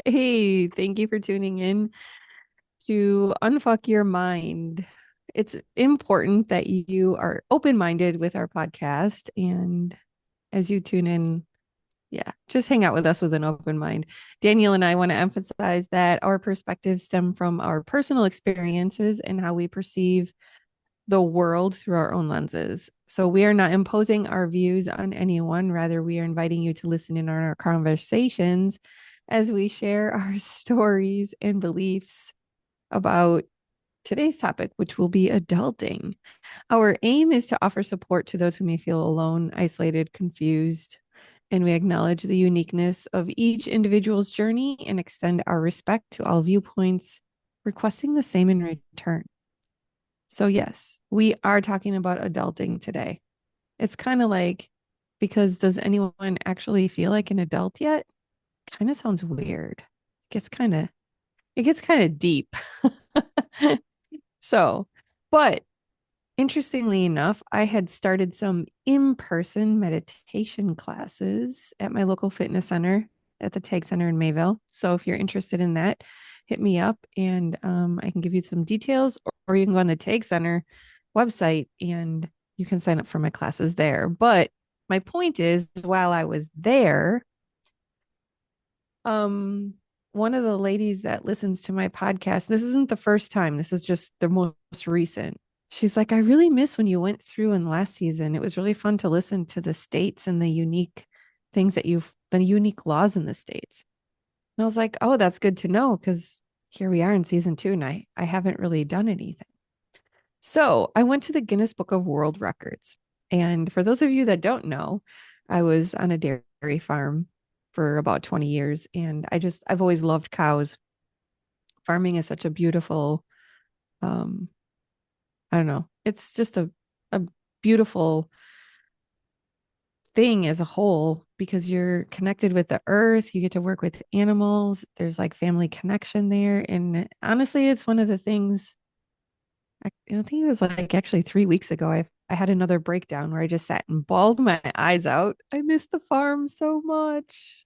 Hey, thank you for tuning in to Unfuck Your Mind. It's important that you are open-minded with our podcast. And as you tune in, yeah, just hang out with us with an open mind. Daniel and I want to emphasize that our perspectives stem from our personal experiences and how we perceive the world through our own lenses. So we are not imposing our views on anyone. Rather, we are inviting you to listen in on our conversations as we share our stories and beliefs about today's topic, which will be adulting. Our aim is to offer support to those who may feel alone, isolated, confused, and we acknowledge the uniqueness of each individual's journey and extend our respect to all viewpoints, requesting the same in return. So, yes, we are talking about adulting today. It's kind of like, because does anyone actually feel like an adult yet? Kind of sounds weird. It gets kind of deep. So, but interestingly enough, I had started some in-person meditation classes at my local fitness center at the Tag Center in Mayville. So if you're interested in that, hit me up and I can give you some details, or you can go on the Tag Center website and you can sign up for my classes there. But my point is, while I was there, um, one of the ladies that listens to my podcast, this isn't the first time, this is just the most recent. She's like, I really miss when you went through in last season. It was really fun to listen to the states and the unique things the unique laws in the states. And I was like, oh, that's good to know because here we are in season 2 and I haven't really done anything. So I went to the Guinness Book of World Records. And for those of you that don't know, I was on a dairy farm for about 20 years. And I've always loved cows. Farming is such a beautiful, um, I don't know, it's just a beautiful thing as a whole because you're connected with the earth. You get to work with animals. There's like family connection there. And honestly, it's one of the things I think it was like actually 3 weeks ago. I had another breakdown where I just sat and bawled my eyes out. I miss the farm so much,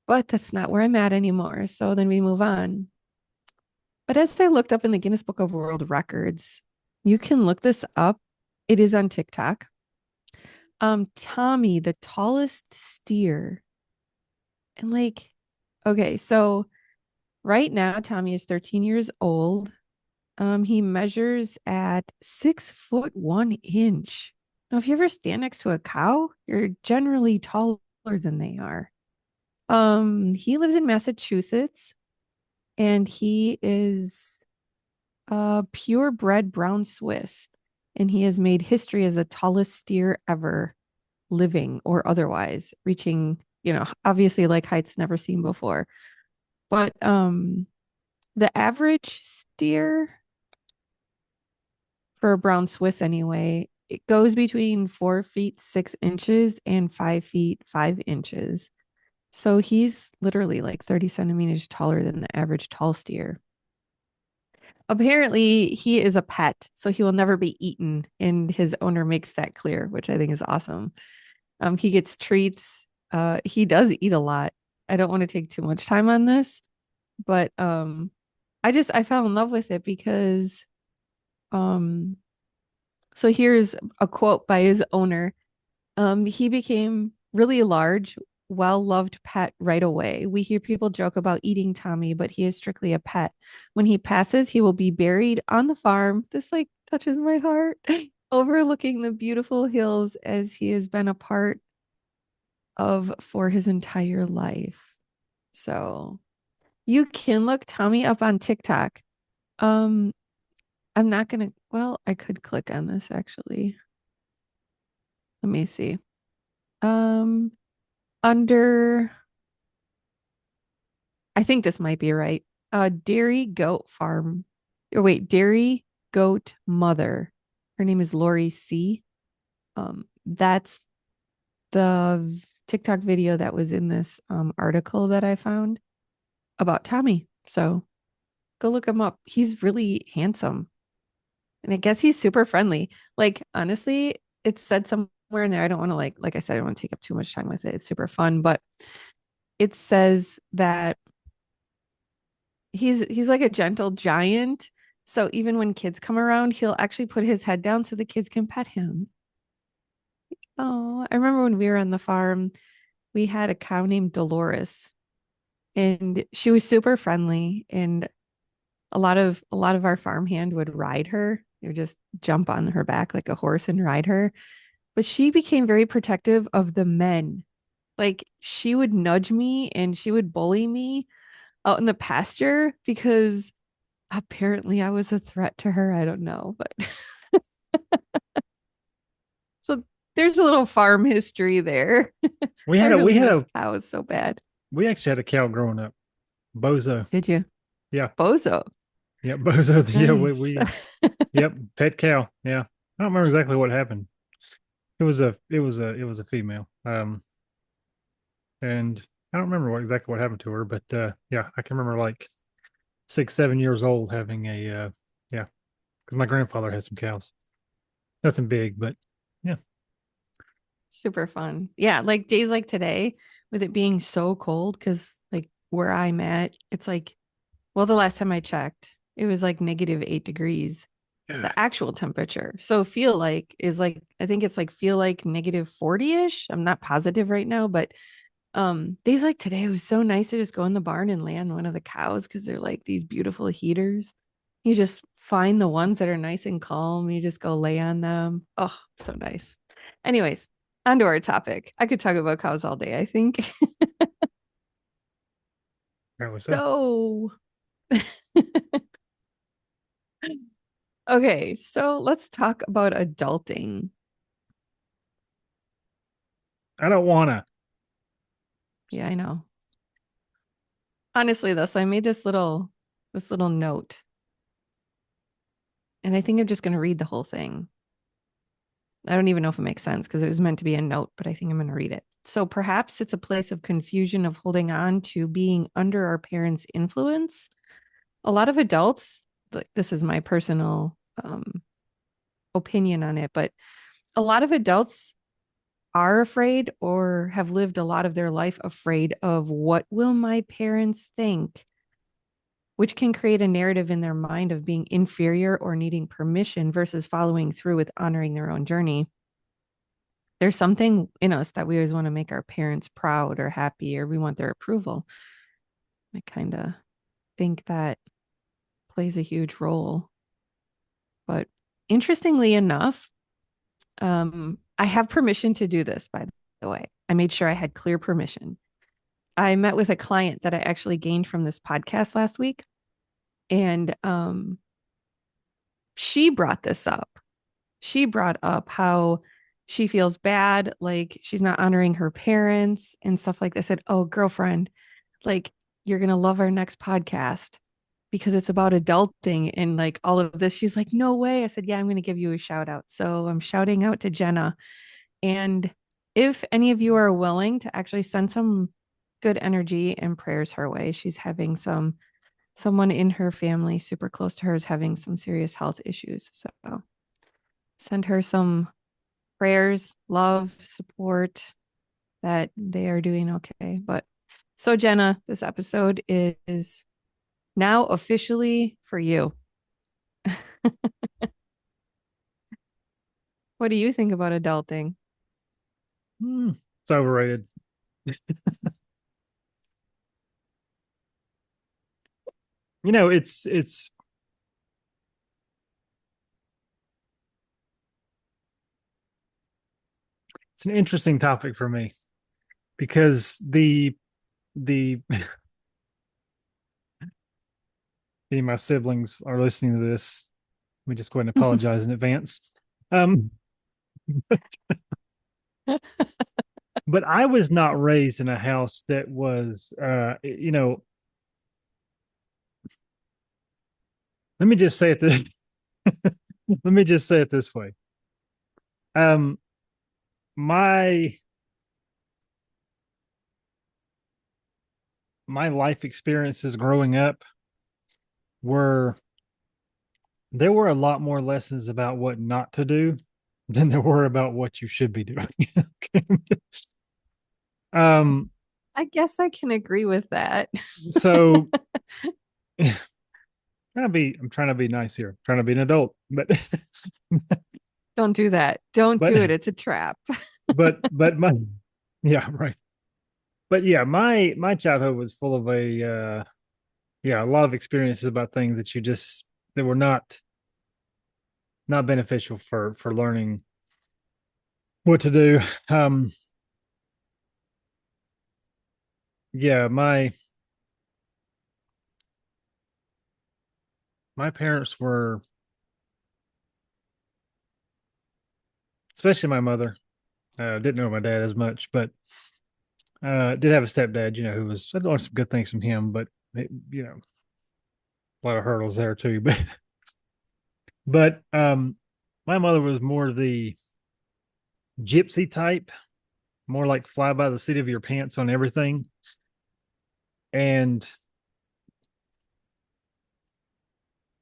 but that's not where I'm at anymore. So then we move on. But as I looked up in the Guinness Book of World Records, you can look this up. It is on TikTok. Tommy, the tallest steer. And like, okay, so right now Tommy is 13 years old. He measures at 6 foot 1 inch. Now, if you ever stand next to a cow, you're generally taller than they are. He lives in Massachusetts and he is a purebred brown Swiss, and he has made history as the tallest steer ever living or otherwise, reaching, obviously like heights never seen before. But the average steer for a brown Swiss anyway, it goes between 4 feet 6 inches and 5 feet 5 inches. So he's literally like 30 centimeters taller than the average tall steer. Apparently, he is a pet, so he will never be eaten, and his owner makes that clear, which I think is awesome. He gets treats. He does eat a lot. I don't want to take too much time on this, but I fell in love with it because um so here's a quote by his owner. He became really large, well-loved pet right away. We hear people joke about eating Tommy, but he is strictly a pet. When he passes, he will be buried on the farm. This like touches my heart, overlooking the beautiful hills as he has been a part of for his entire life. So you can look Tommy up on TikTok. Um, I'm not gonna, well, I could click on this actually. Let me see. Um, under, I think this might be right. Dairy goat farm. Or wait, dairy goat mother. Her name is Lori C. That's the TikTok video that was in this article that I found about Tommy. So go look him up. He's really handsome. And I guess he's super friendly. Like, honestly, it's said somewhere in there. I don't want to like I said, I don't want to take up too much time with it. It's super fun, but it says that he's like a gentle giant. So even when kids come around, he'll actually put his head down so the kids can pet him. Oh, I remember when we were on the farm, we had a cow named Dolores, and she was super friendly. And a lot of our farmhand would ride her. They would just jump on her back like a horse and ride her. But she became very protective of the men. Like she would nudge me and she would bully me out in the pasture because apparently I was a threat to her. I don't know, but so there's a little farm history there. We I had a we really had miss a cows so bad. we actually had a cow growing up. Bozo. Did you? Yeah. Bozo. Yeah, Bozo. Yeah, Nice. yep, pet cow. Yeah. I don't remember exactly what happened. It was a female. And I don't remember exactly what happened to her, but yeah, I can remember like 6, 7 years old having a yeah, because my grandfather had some cows. Nothing big, but yeah. Super fun. Yeah, like days like today, with it being so cold, because like where I'm at, it's like, well, the last time I checked, it was like -8 degrees, the actual temperature. So feel like is like, I think it's like feel like -40-ish. I'm not positive right now, but days like today, it was so nice to just go in the barn and lay on one of the cows because they're like these beautiful heaters. You just find the ones that are nice and calm. You just go lay on them. Oh, so nice. Anyways, on to our topic. I could talk about cows all day, I think. Apparently so. So, okay, so let's talk about adulting. I don't wanna. Yeah, I know. Honestly, though, so I made this little note, and I think I'm just going to read the whole thing. I don't even know if it makes sense because it was meant to be a note, but I think I'm going to read it. So perhaps it's a place of confusion of holding on to being under our parents' influence. A lot of adults, like this is my personal opinion on it, but a lot of adults are afraid or have lived a lot of their life afraid of what will my parents think, which can create a narrative in their mind of being inferior or needing permission versus following through with honoring their own journey. There's something in us that we always want to make our parents proud or happy or we want their approval. I kind of think that plays a huge role. But interestingly enough, I have permission to do this, by the way. I made sure I had clear permission. I met with a client that I actually gained from this podcast last week, and she brought this up. She brought up how she feels bad, like she's not honoring her parents and stuff like that. I said, "Oh, girlfriend, like you're gonna love our next podcast because it's about adulting and like all of this." She's like, "No way." I said, "Yeah, I'm gonna give you a shout out." So I'm shouting out to Jenna. And if any of you are willing to actually send some good energy and prayers her way, she's having someone in her family super close to her is having some serious health issues. So send her some prayers, love, support that they are doing okay. But so Jenna, this episode is now officially for you. What do you think about adulting? It's overrated. It's an interesting topic for me because the any of my siblings are listening to this. Let me just go ahead and apologize in advance. Um, but I was not raised in a house that was, let me just say it this, let me just say it this way. Um, my my life experiences growing up were there were a lot more lessons about what not to do than there were about what you should be doing. um, I guess I can agree with that. So I'm trying to be nice here, I'm trying to be an adult, but Don't do that. Don't but do it. It's a trap. but my yeah, right. But yeah, my childhood was full of a lot of experiences about things that you just that were not beneficial for learning what to do. Um, yeah, my parents were, especially my mother. Didn't know my dad as much, but did have a stepdad, who was I learned some good things from him, but a lot of hurdles there too. But my mother was more the gypsy type, more like fly by the seat of your pants on everything. And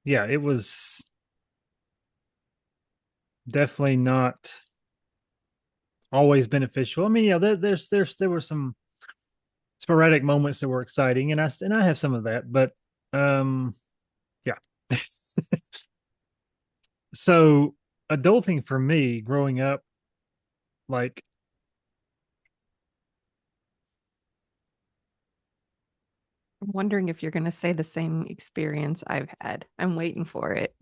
yeah, it was definitely not always beneficial. I mean, yeah, there were some sporadic moments that were exciting, and I have some of that, but um, yeah. So adulting for me, growing up, like I'm wondering if you're going to say the same experience I've had. I'm waiting for it.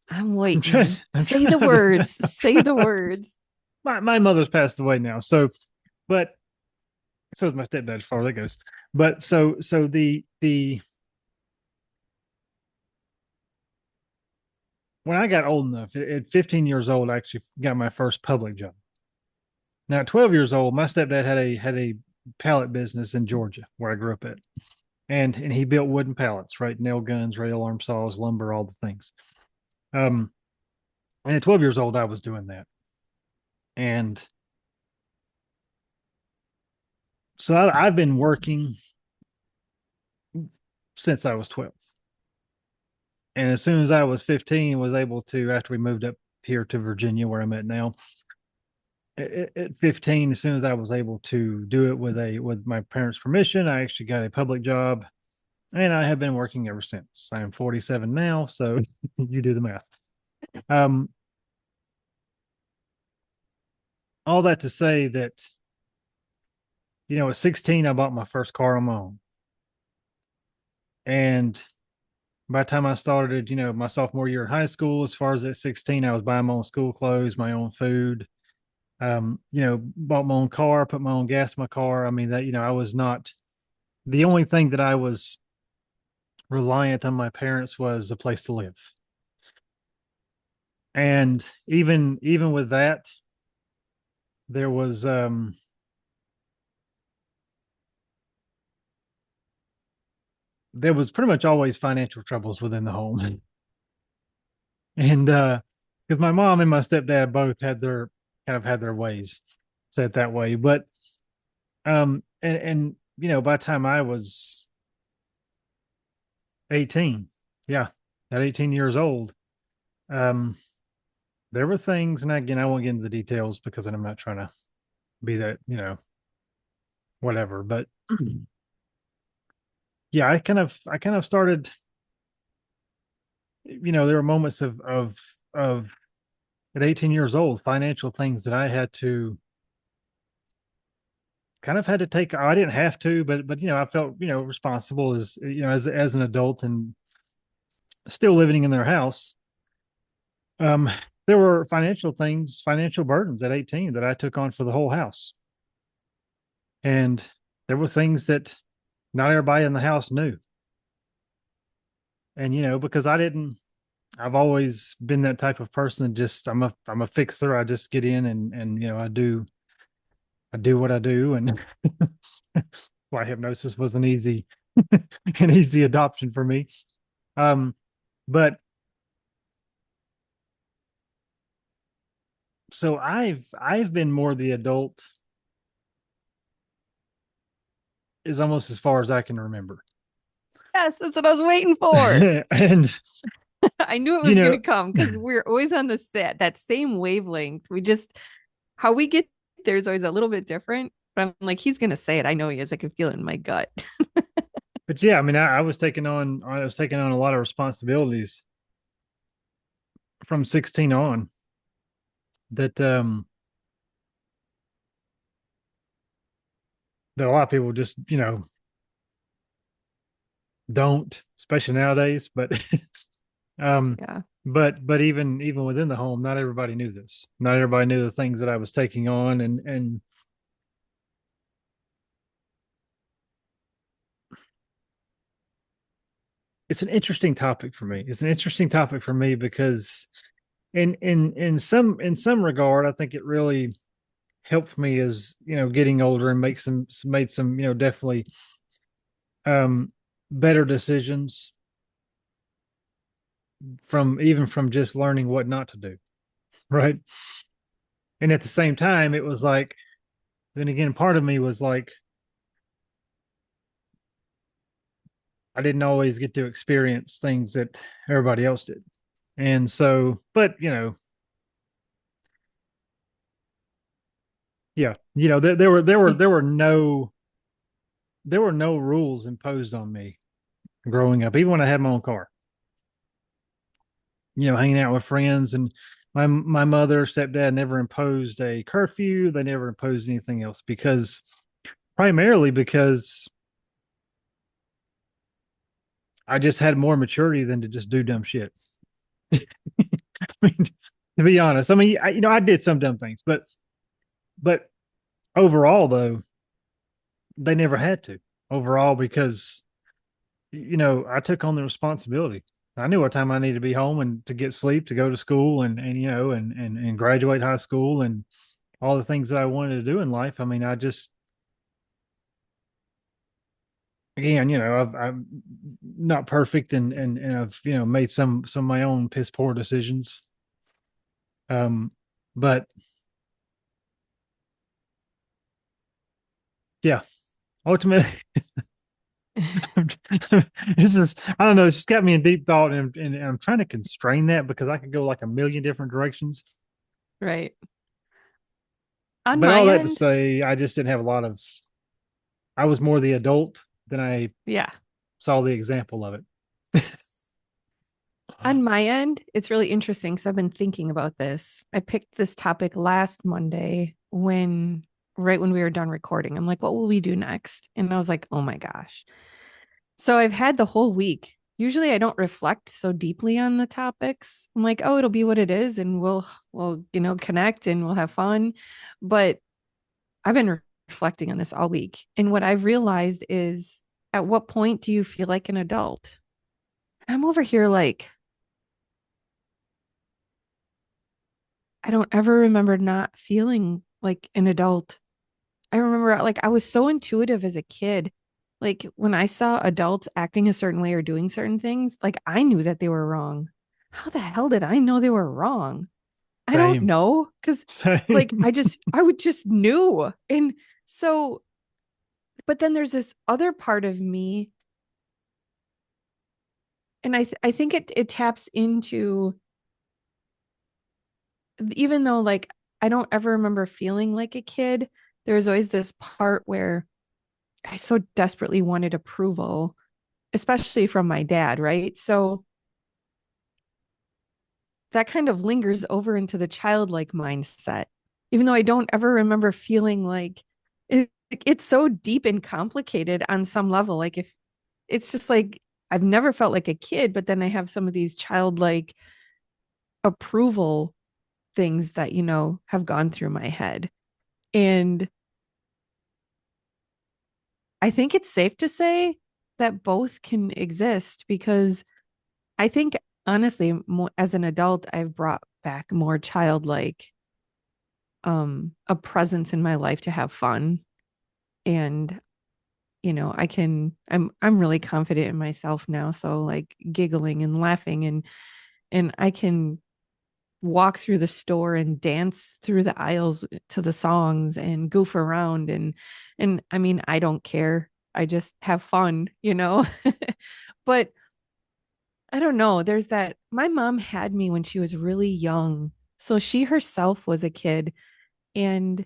I'm waiting. I'm Say trying the not to. words. Say the words. My mother's passed away now, so but so is my stepdad as far as that goes. But so the when I got old enough, at 15 years old, I actually got my first public job. Now at 12 years old, my stepdad had a pallet business in Georgia where I grew up at. And he built wooden pallets, right? Nail guns, rail arm saws, lumber, all the things. Um, and at 12 years old, I was doing that. And so I've been working since I was 12. And as soon as I was 15, was able to, after we moved up here to Virginia, where I'm at now, at 15, as soon as I was able to do it with my parents' permission, I actually got a public job, and I have been working ever since. I am 47 now, so you do the math. Um, all that to say that, at 16, I bought my first car on my own. And by the time I started, my sophomore year in high school, as far as at 16, I was buying my own school clothes, my own food, bought my own car, put my own gas in my car. I mean, that, I was not, the only thing that I was reliant on my parents was a place to live. And even with that, there was, pretty much always financial troubles within the home. And because my mom and my stepdad both had their ways, said that way. But and by the time I was 18, yeah, at 18 years old, um there were things, and again, I won't get into the details because I'm not trying to be that, whatever. But yeah, I kind of started, there were moments of at 18 years old, financial things that I had to take. I didn't have to, but I felt, responsible as, as an adult and still living in their house. Um, there were financial burdens at 18 that I took on for the whole house. And there were things that not everybody in the house knew. And, because I've always been that type of person. Just I'm a fixer. I just get in and I do what I do. And why hypnosis was an easy adoption for me. Um, but so I've been more the adult is almost as far as I can remember. Yes, that's what I was waiting for. And I knew it you was going to know, come because we're always on the set, that same wavelength. How we get there is always a little bit different. But I'm like, he's gonna say it. I know he is. I can feel it in my gut. But yeah, I mean, I was taking on a lot of responsibilities from 16 on that that a lot of people just, don't, especially nowadays. But um, Yeah. but even within the home, not everybody knew this. Not everybody knew the things that I was taking on, and it's an interesting topic for me. It's an interesting topic for me because in some regard, I think it really helped me as getting older and made some definitely um better decisions from just learning what not to do, right? And at the same time, it was like, then again, part of me was like, I didn't always get to experience things that everybody else did. And so, but yeah, there were no rules imposed on me growing up, even when I had my own car. Hanging out with friends, and my mother, stepdad never imposed a curfew. They never imposed anything else because primarily because I just had more maturity than to just do dumb shit. I mean, to be honest, I mean, I did some dumb things, but overall though, they never had to. Overall, because I took on the responsibility. I knew what time I needed to be home and to get sleep, to go to school, and graduate high school, and all the things that I wanted to do in life. I mean, I just, again, I'm not perfect, and I've made some of my own piss poor decisions. Um, but yeah, ultimately, this is, I don't know, it's just got me in deep thought, and I'm trying to constrain that because I could go like a million different directions. Right. On But my all that to end, say, I just didn't have a lot of. I was more the adult than I yeah. saw the example of it. On my end, it's really interesting because I've been thinking about this. I picked this topic last Monday right when we were done recording. I'm like, what will we do next? And I was like, oh my gosh. So I've had the whole week. Usually I don't reflect so deeply on the topics. I'm like, oh, it'll be what it is and we'll connect and we'll have fun. But I've been reflecting on this all week. And what I've realized is at what point do you feel like an adult? I'm over here like, I don't ever remember not feeling like an adult. I remember like I was so intuitive as a kid. Like when I saw adults acting a certain way or doing certain things, like I knew that they were wrong. How the hell did I know they were wrong? I don't Same, know. Cause like same. I would just knew. And so, but then there's this other part of me, and I think it taps into, even though like I don't ever remember feeling like a kid, there's always this part where I so desperately wanted approval, especially from my dad, right? So that kind of lingers over into the childlike mindset, even though I don't ever remember feeling like it's so deep and complicated on some level. Like if it's just like I've never felt like a kid, but then I have some of these childlike approval things that, have gone through my head. And I think it's safe to say that both can exist because I think honestly, as an adult, I've brought back more childlike a presence in my life to have fun. And I'm really confident in myself now, so like giggling and laughing, and I can walk through the store and dance through the aisles to the songs and goof around, and I mean, I don't care. I just have fun. But I don't know. There's that. My mom had me when she was really young. So she herself was a kid. And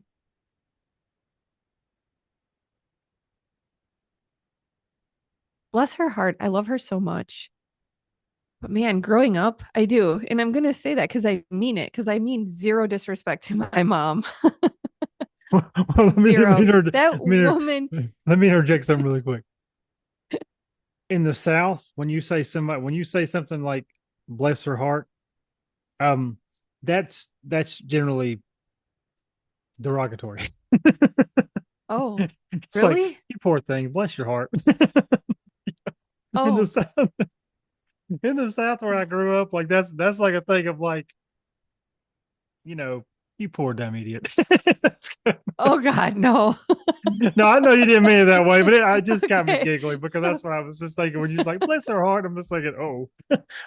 bless her heart. I love her so much. But man, growing up, I do. And I'm going to say that because I mean it, because I mean zero disrespect to my mom. Well, Zero. That woman, let me interject something really quick. In the South, when you say something like "bless her heart," um, that's generally derogatory. oh, It's like, really? you poor thing, bless your heart. In the Oh, South, in the South where I grew up, like that's like a thing of like, you know, you poor dumb idiot. oh God, no. No, I know you didn't mean it that way, but it just got me Okay. giggling because So that's what I was just thinking when you was like, bless her heart. I'm just thinking, oh,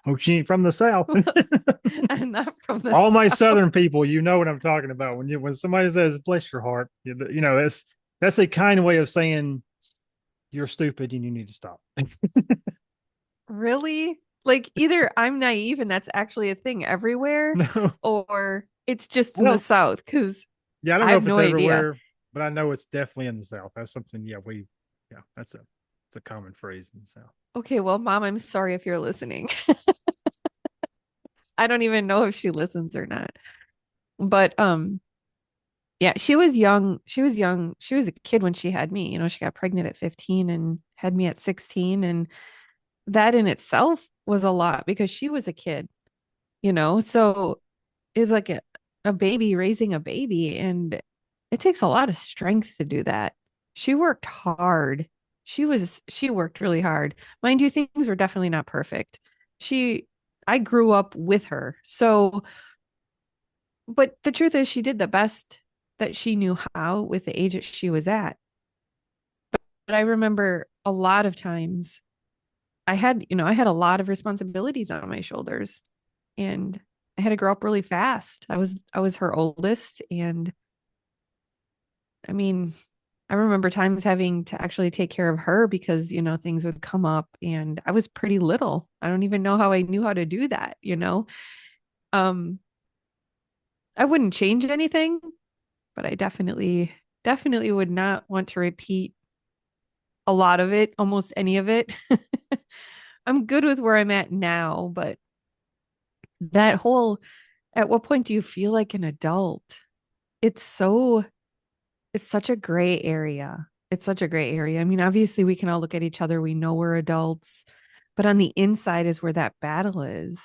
oh, she ain't from the South. I'm not from the All my South. Southern people, you know what I'm talking about. When somebody says bless your heart, you know, that's a kind way of saying you're stupid and you need to stop. Really? Like either I'm naive and that's actually a thing everywhere, No, or it's just I in the don't. South because Yeah, I don't I know have if it's no idea. everywhere, but I know it's definitely in the South. That's something. Yeah, it's a common phrase in the South. Okay, well, Mom, I'm sorry if you're listening. I don't even know if she listens or not. But yeah, she was young. She was young. She was a kid when she had me. She got pregnant at 15 and had me at 16. And that in itself was a lot because she was a kid. So it was like a baby raising a baby. And it takes a lot of strength to do that. She worked hard. She worked really hard. Mind you, things were definitely not perfect. She, I grew up with her. So, but the truth is, she did the best that she knew how with the age that she was at. But I remember a lot of times I had a lot of responsibilities on my shoulders and I had to grow up really fast. I was her oldest and I mean, I remember times having to actually take care of her because things would come up and I was pretty little. I don't even know how I knew how to do that. Um I wouldn't change anything, but I definitely would not want to repeat a lot of it, almost any of it. I'm good with where I'm at now, but that whole at what point do you feel like an adult? It's so it's such a gray area. It's such a gray area. I mean, obviously we can all look at each other, we know we're adults, but on the inside is where that battle is.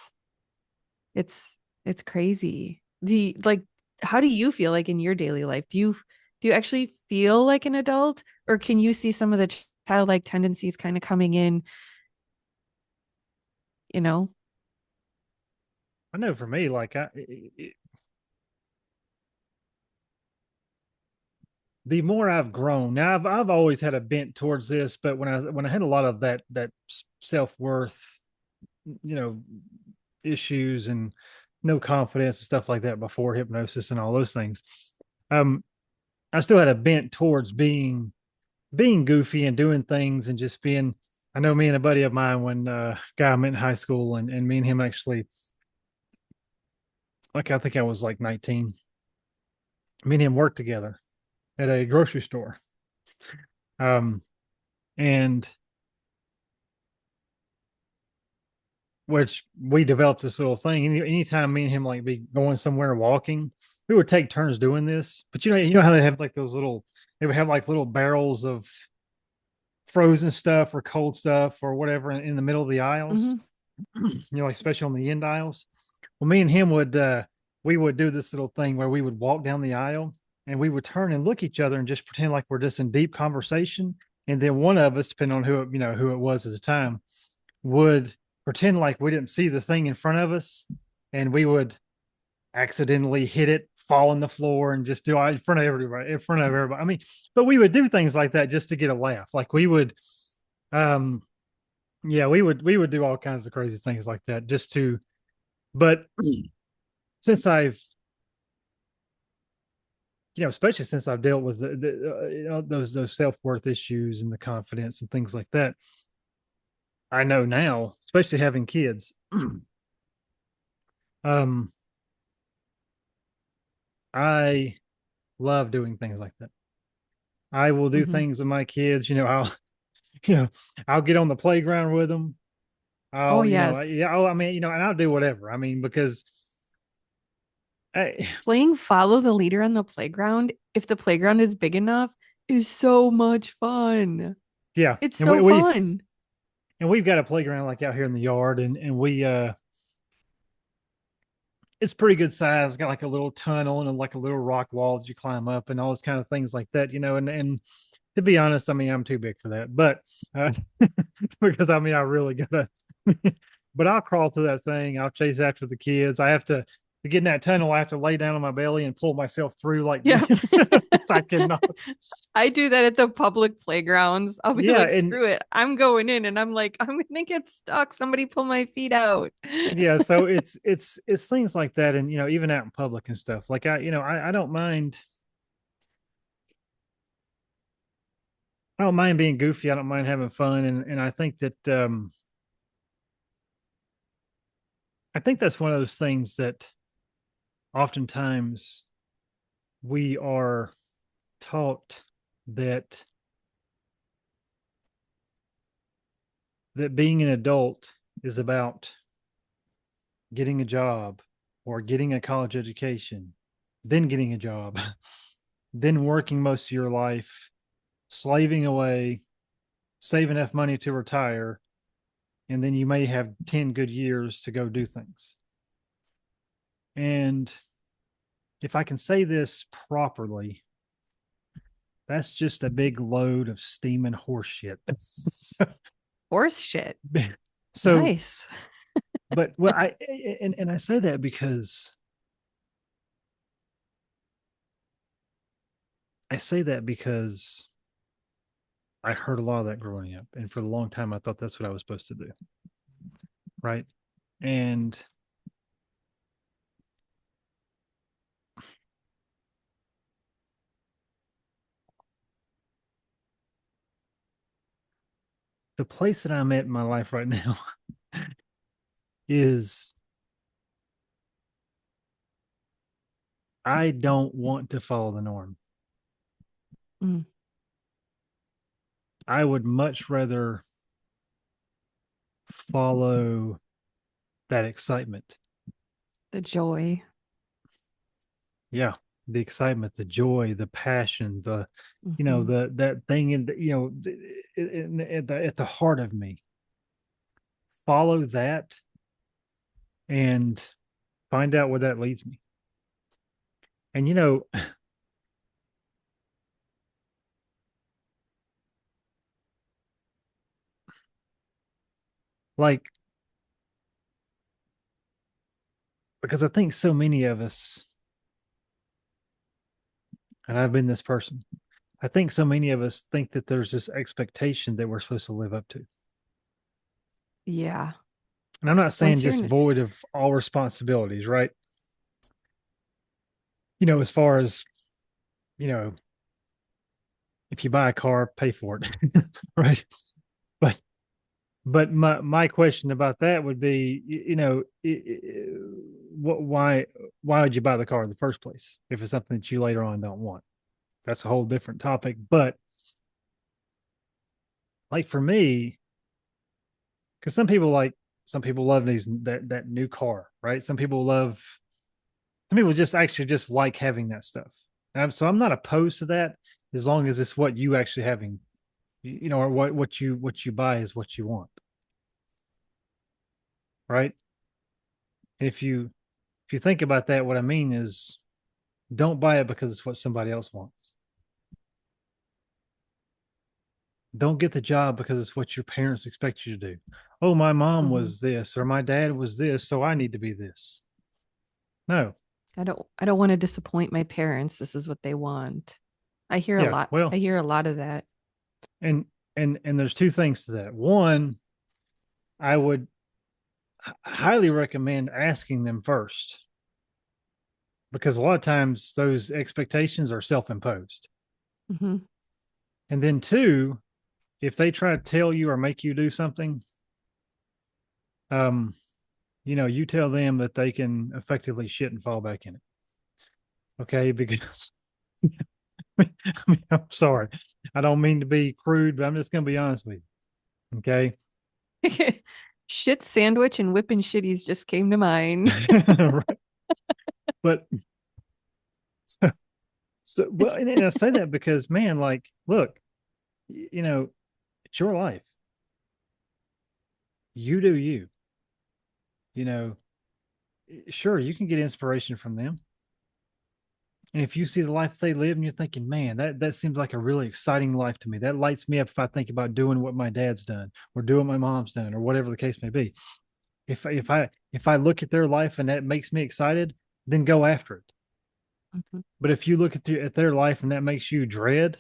It's it's crazy. How do you feel like in your daily life? Do you actually feel like an adult or can you see some of the childlike tendencies kind of coming in, you know? I know for me, like the more I've grown, now I've always had a bent towards this, but when I had a lot of that self worth, you know, issues and no confidence and stuff like that before hypnosis and all those things, um, I still had a bent towards being goofy and doing things and just being. I know me and a buddy of mine when guy I met in high school and me and him actually, like I think I was like 19. Me and him worked together at a grocery store. Um, and which we developed this little thing. Anytime me and him like be going somewhere walking, we would take turns doing this. But you know how they have like those they would have like little barrels of frozen stuff or cold stuff or whatever in the middle of the aisles. Mm-hmm. Like especially on the end aisles. Well, me and him we would do this little thing where we would walk down the aisle and we would turn and look at each other and just pretend like we're just in deep conversation. And then one of us, depending on who it was at the time, would pretend like we didn't see the thing in front of us, and we would accidentally hit it, fall on the floor, and just do it in front of everybody. In front of everybody. I mean, but we would do things like that just to get a laugh. Like we would, um, yeah, we would do all kinds of crazy things like that just to. But since I've especially since I've dealt with those self worth issues and the confidence and things like that, I know now, especially having kids, um, I love doing things like that. I will do Mm-hmm. things with my kids. I'll you know, I'll get on the playground with them. Oh, I'll, yes. yeah, I mean, and I'll do whatever. I mean, because I, Playing follow the leader on the playground, if the playground is big enough, is so much fun. yeah, It's and so fun. we've got a playground like out here in the yard, and it's pretty good size. It's got like a little tunnel and like a little rock wall that you climb up and all those kind of things like that, and to be honest, I mean, I'm too big for that, but uh, because I mean, I really gotta, but I'll crawl through that thing. I'll chase after the kids. I have to get in that tunnel. I have to lay down on my belly and pull myself through like Yeah. this. I cannot. I do that at the public playgrounds. I'll be Yeah. like, And screw it. I'm going in and I'm like, I'm gonna get stuck. Somebody pull my feet out. yeah, so it's things like that. And, even out in public and stuff like I don't mind. I don't mind being goofy. I don't mind having fun. And I think that's one of those things that oftentimes we are taught that being an adult is about getting a job or getting a college education, then getting a job, then working most of your life, slaving away, save enough money to retire, and then you may have 10 good years to go do things. And if I can say this properly, that's just a big load of steaming horse shit. Horse shit. So, Nice. but what and I say that because I heard a lot of that growing up, and for a long time I thought that's what I was supposed to do, right? And the place that I'm at in my life right now is I don't want to follow the norm. Mm, I would much rather follow that excitement. the joy. Yeah, the excitement, the joy, the passion, Hmm. the that thing in at the heart of me. Follow that and find out where that leads me. And like because I think so many of us, and I've been this person, I think so many of us think that there's this expectation that we're supposed to live up to. Yeah. And I'm not saying Once you're just in, void of all responsibilities, right? As far as, you know, if you buy a car, pay for it, right? But my question about that would be, what why would you buy the car in the first place if it's something that you later on don't want? That's a whole different topic. But like for me, because some people love that new car, right? Some people just actually just like having that stuff. So I'm not opposed to that as long as it's what you actually having, or what you buy is what you want, right? If you think about that, what I mean is don't buy it because it's what somebody else wants. Don't get the job because it's what your parents expect you to do. Oh, my mom mhm. was this or my dad was this, so I need to be this. No. I don't want to disappoint my parents. This is what they want. I hear a Yeah. lot. I Well, hear a lot of that. and there's two things to that. One, I would highly recommend asking them first because a lot of times those expectations are self-imposed. Hmm. And then two, if they try to tell you or make you do something, um, you tell them that they can effectively shit and fall back in it. Okay, because I mean, I'm sorry, I don't mean to be crude, but I'm just going to be honest with you. Okay. Shit sandwich and whipping shitties just came to mind. Right. But so, well, and I say that because, man, like, look, you know, it's your life. You do you. You know, sure, you can get inspiration from them. And if you see the life they live and you're thinking, man, that seems like a really exciting life to me. That lights me up if I think about doing what my dad's done or doing what my mom's done or whatever the case may be. If I look at their life and that makes me excited, then go after it. Mhm. But if you look at their life and that makes you dread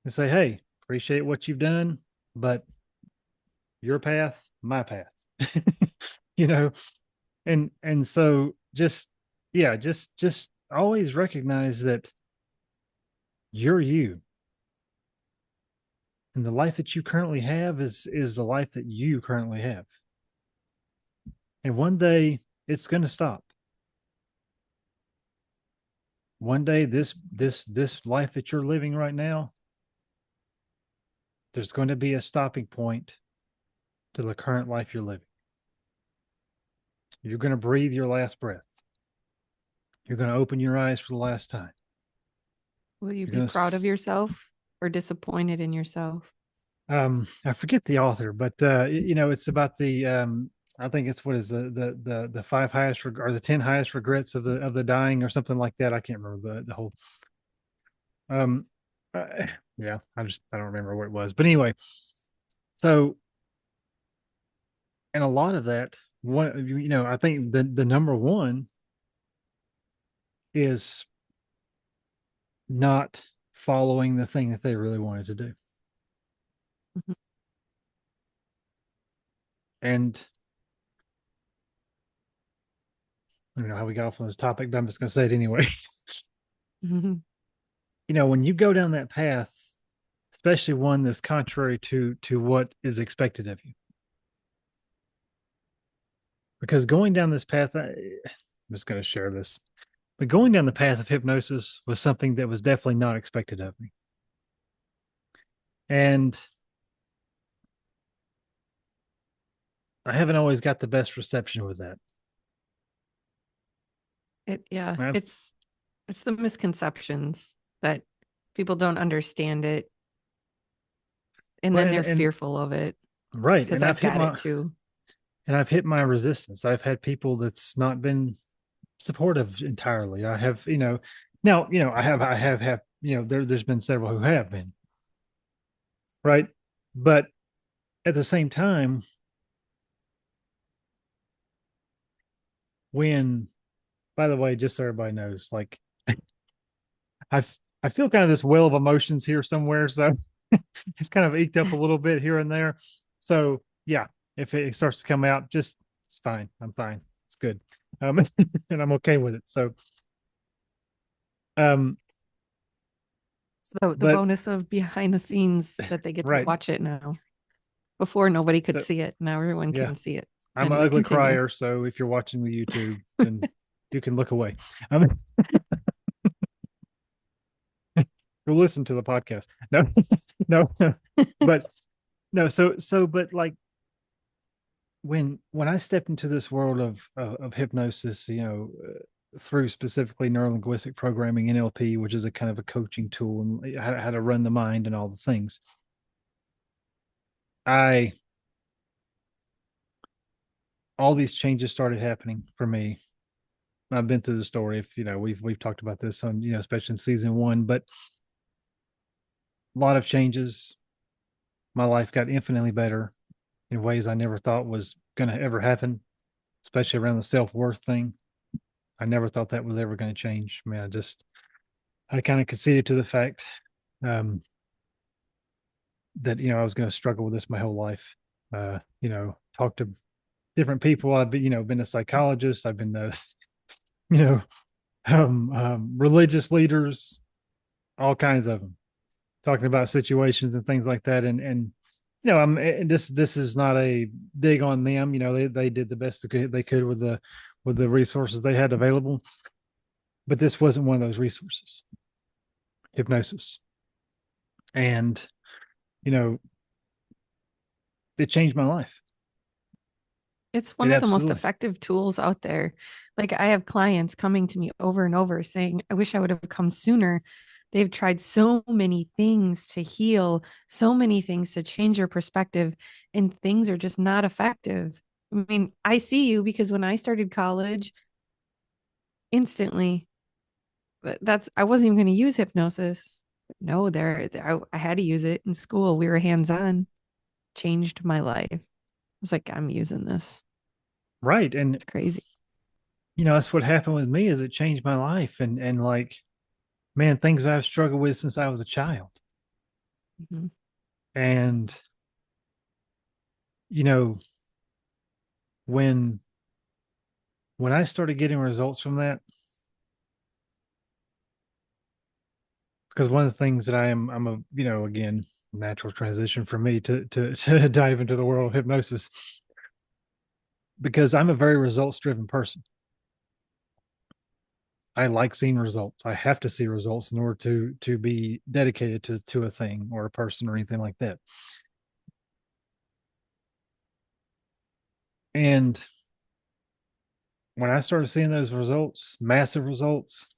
and say, hey, appreciate what you've done, but your path, my path. you know, and so just yeah, just always recognize that you're you. And the life that you currently have is the life that you currently have. And one day it's going to stop. One day this life that you're living right now, there's going to be a stopping point to the current life you're living. You're going to breathe your last breath. You're going to open your eyes for the last time. Will you You're be going to proud of yourself or disappointed in yourself? I forget the author, but it's about the I think it's what is the five highest or the 10 highest regrets of the dying or something like that. I can't remember the whole um yeah, I don't remember what it was. But anyway, so and a lot of that one I think the number one is not following the thing that they really wanted to do. Mhm. And I don't know how we got off on this topic, but I'm just going to say it anyway. Mhm. When you go down that path, especially one that's contrary to what is expected of you, because going down this path, I'm just going to share this, but going down the path of hypnosis was something that was definitely not expected of me. And I haven't always got the best reception with that. Yeah, I've, it's the misconceptions that people don't understand it and well, then and, they're and fearful of it right, because I've had it too. and I've hit my resistance. I've had people that's not been supportive entirely. I have, now, I have, there's been several who have been, right? But at the same time, when, by the way, just so everybody knows, like I feel kind of this well of emotions here somewhere. So it's kind of eked up a little bit here and there. So yeah, if it starts to come out, just it's fine. I'm fine. It's good. And I'm okay with it. So, um, It's the but bonus of behind the scenes that they get to right. watch it now. Before nobody could So see it. Now everyone yeah, can see it. I'm an Anyway, ugly continue. crier. So if you're watching the YouTube, then you can look away. Um, go listen to the podcast. No, no, but no. But like when I stepped into this world of hypnosis, through specifically neurolinguistic programming, NLP, which is a kind of a coaching tool and how to run the mind and all the things. I all these changes started happening for me. I've been through the story. If we've talked about this on especially in season one, but a lot of changes. My life got infinitely better in ways I never thought was going to ever happen, especially around the self worth thing. I never thought that was ever going to change. I mean, I kind of conceded to the fact um, that I was going to struggle with this my whole life. Talk to different people. I've been a psychologist. I've been you know religious leaders, all kinds of them, talking about situations and things like that. And I'm and this is not a dig on them. They did the best they could with the resources they had available, but this wasn't one of those resources. Hypnosis, and you know it changed my life. It's It one of the most absolutely. effective tools out there. Like I have clients coming to me over and over saying, I wish I would have come sooner. They've tried so many things to heal, so many things to change your perspective, and things are just not effective. I mean, I see you because when I started college, instantly, that's I wasn't even going to use hypnosis. No, I had to use it in school. We were hands-on. Changed my life. I was like, I'm using this. Right. And It's crazy. that's what happened with me is it changed my life. And like, man, things I've struggled with since I was a child. Mhm. And, you know, when when I started getting results from that, because one of the things that I'm a, again, natural transition for me to dive into the world of hypnosis, because I'm a very results driven person. I like seeing results. I have to see results in order to be dedicated to a thing or a person or anything like that. And when I started seeing those results, massive results,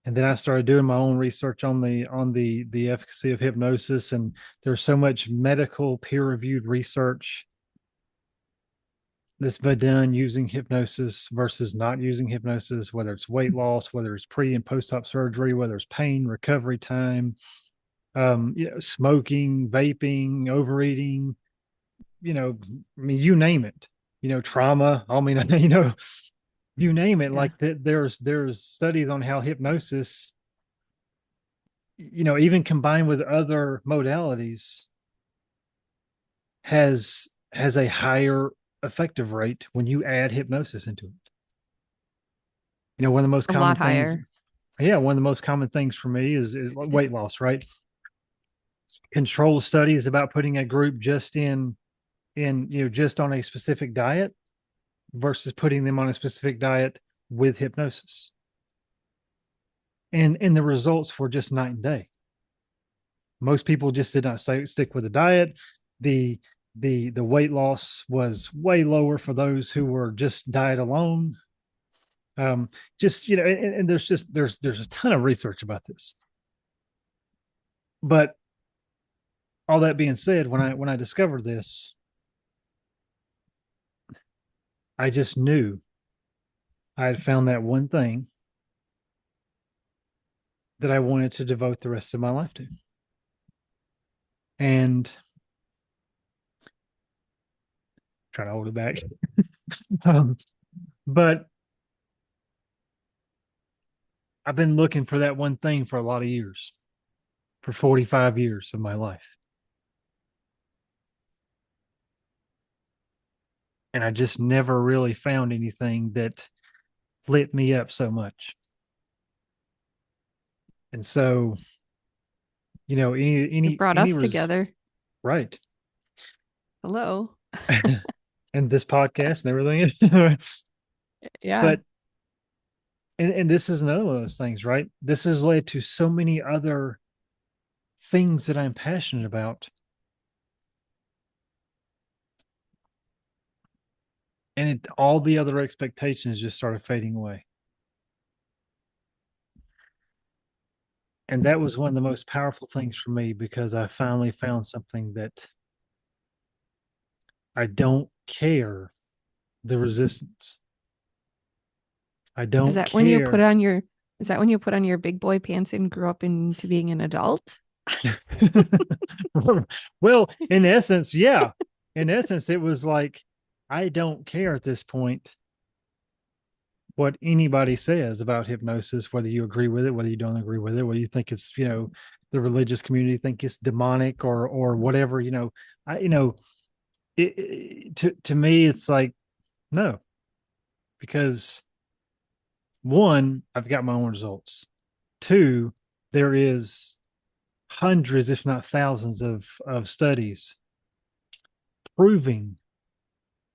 and then I started doing my own research on the efficacy of hypnosis, and there's so much medical peer reviewed research that's been done using hypnosis versus not using hypnosis, whether it's weight loss, whether it's pre and post op surgery, whether it's pain, recovery time, smoking, vaping, overeating, I mean, you name it, trauma. I mean, you name it. Yeah. Like that, there's studies on how hypnosis, even combined with other modalities, has a higher effective rate when you add hypnosis into it. One of the most A common lot things, higher. yeah, one of the most common things for me is weight loss, right? Control studies about putting a group just just on a specific diet versus putting them on a specific diet with hypnosis. And the results were just night and day. Most people just did not stick with the diet. The the weight loss was way lower for those who were just diet alone. Just and there's a ton of research about this. But all that being said, when I discovered this, I just knew I had found that one thing that I wanted to devote the rest of my life to. And try to hold it back. um, but I've been looking for that one thing for a lot of years, for 45 years of my life. And I just never really found anything that lit me up so much. And so, any It any brought any us res together. right. Hello. And this podcast and everything. Yeah. But and this is another one of those things, right? This has led to so many other things that I'm passionate about. And all the other expectations just started fading away. And that was one of the most powerful things for me because I finally found something that I don't care the resistance. I Is don't that when you put care. on your is that when you put on your big boy pants and grew up into being an adult? Well, in essence, yeah. In essence, it was like, I don't care at this point what anybody says about hypnosis, whether you agree with it, whether you don't agree with it, whether you think it's, the religious community think it's demonic or whatever, I, to me, it's like, no, because one, I've got my own results. Two, there is hundreds, if not thousands, of studies proving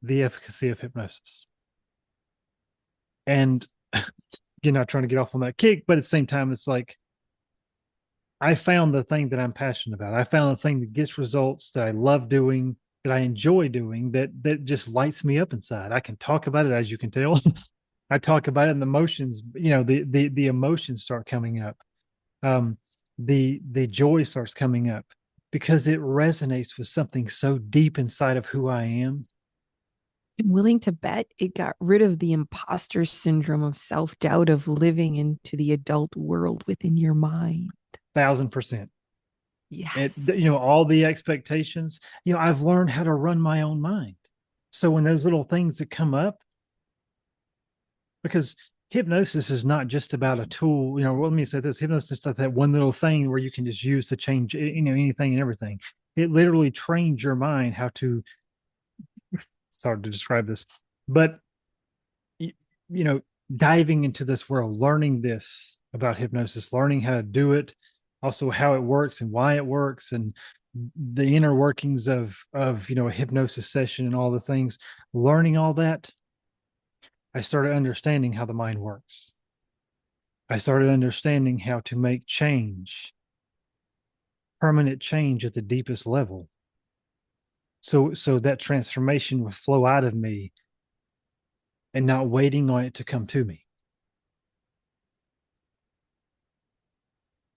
the efficacy of hypnosis. And you're not trying to get off on that kick, but at the same time, it's like I found the thing that I'm passionate about. I found the thing that gets results that I love doing, that I enjoy doing, that just lights me up inside. I can talk about it, as you can tell. I talk about it, and the emotions, the emotions start coming up. Um, the joy starts coming up because it resonates with something so deep inside of who I am. I'm willing to bet it got rid of the imposter syndrome of self doubt of living into the adult world within your mind. 1,000%. Yes. All the expectations, I've learned how to run my own mind. So when those little things that come up, because hypnosis is not just about a tool, let me say this: hypnosis is not that one little thing where you can just use to change, anything and everything. It literally trains your mind how to, it's hard to describe this, but you know, diving into this world, learning this about hypnosis, learning how to do it, also how it works and why it works, and the inner workings of a hypnosis session and all the things. Learning all that, I started understanding how the mind works. I started understanding how to make change, permanent change at the deepest level. So that transformation would flow out of me and not waiting on it to come to me.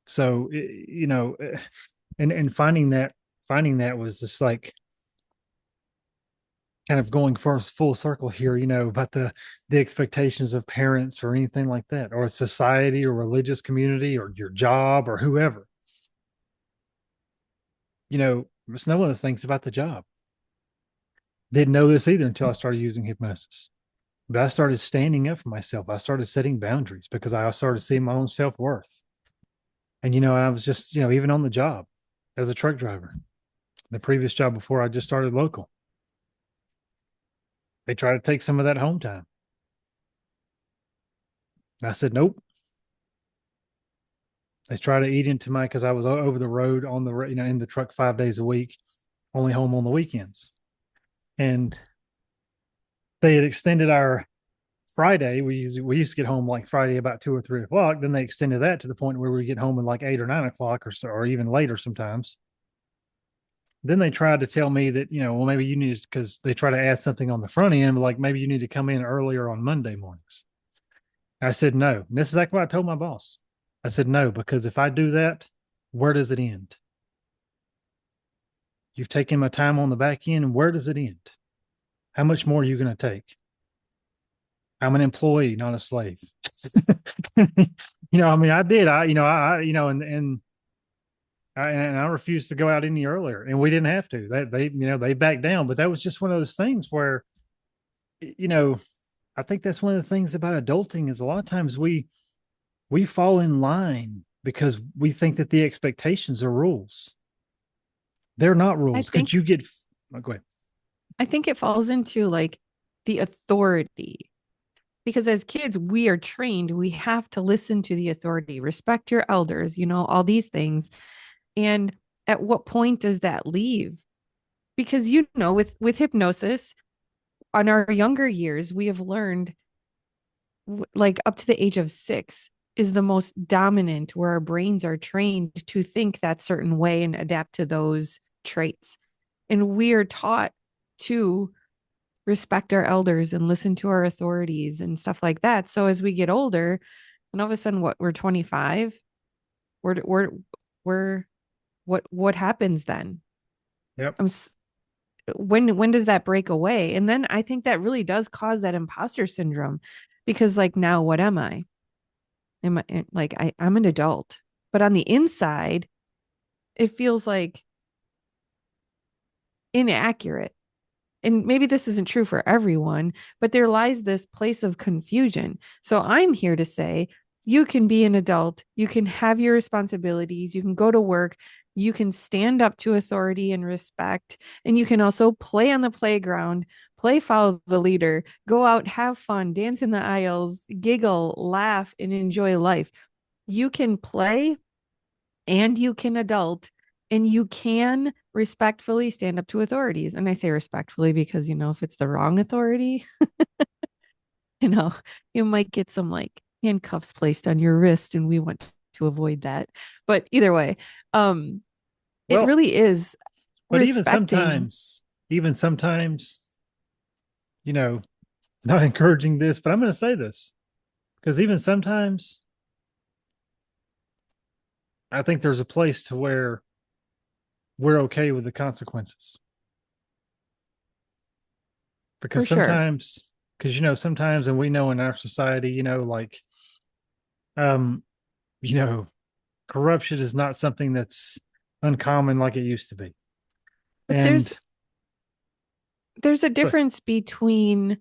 So, and finding that was just like kind of going first full circle here, about the expectations of parents or anything like that, or society or religious community or your job or whoever. It's no one of those things about the job. Didn't know this either until I started using hypnosis. But I started standing up for myself. I started setting boundaries because I started seeing my own self worth. And I was just, even on the job as a truck driver, the previous job before I just started local, they try to take some of that home time. And I said, nope. They try to eat into my, because I was over the road on the, in the truck 5 days a week, only home on the weekends. And they had extended our Friday. We used to get home like Friday about 2 or 3 o'clock. Then they extended that to the point where we get home at like 8 or 9 o'clock, or so, or even later sometimes. Then they tried to tell me that, well, maybe you need, because they try to add something on the front end, like maybe you need to come in earlier on Monday mornings. I said no. And this is exactly what I told my boss. I said no, because if I do that, where does it end? You've taken my time on the back end, and where does it end? How much more are you going to take? I'm an employee, not a slave. I mean, I did. And I refused to go out any earlier, and we didn't have to. They backed down, but that was just one of those things where, you know, I think that's one of the things about adulting is a lot of times we fall in line because we think that the expectations are rules. They're not I rules. Could think you get? Oh, go ahead. I think it falls into like the authority, because as kids we are trained, we have to listen to the authority, respect your elders, all these things. And at what point does that leave? Because with hypnosis, on our younger years we have learned, like up to the age of 6 is the most dominant, where our brains are trained to think that certain way and adapt to those traits. And we are taught to respect our elders and listen to our authorities and stuff like that. So as we get older, and all of a sudden, we're 25, we're what happens then? Yep. I'm when does that break away? And then I think that really does cause that imposter syndrome, because like, now what am I? Am I like, I'm an adult, but on the inside, it feels like inaccurate. And maybe this isn't true for everyone, but there lies this place of confusion. So I'm here to say you can be an adult, you can have your responsibilities, you can go to work, you can stand up to authority and respect, and you can also play on the playground, play follow the leader, go out, have fun, dance in the aisles, giggle, laugh, and enjoy life. You can play and you can adult, and you can respectfully stand up to authorities. And I say respectfully because, if it's the wrong authority, you know, you might get some like handcuffs placed on your wrist, and we want to avoid that. But either way, it Well, really is but respecting even sometimes, you know, not encouraging this, but I'm going to say this because even sometimes I think there's a place to where we're okay with the consequences. for Because sure. sometimes, because, sometimes, and we know in our society, like, um, you know, corruption is not something that's uncommon like it used to be. But And, there's a but difference between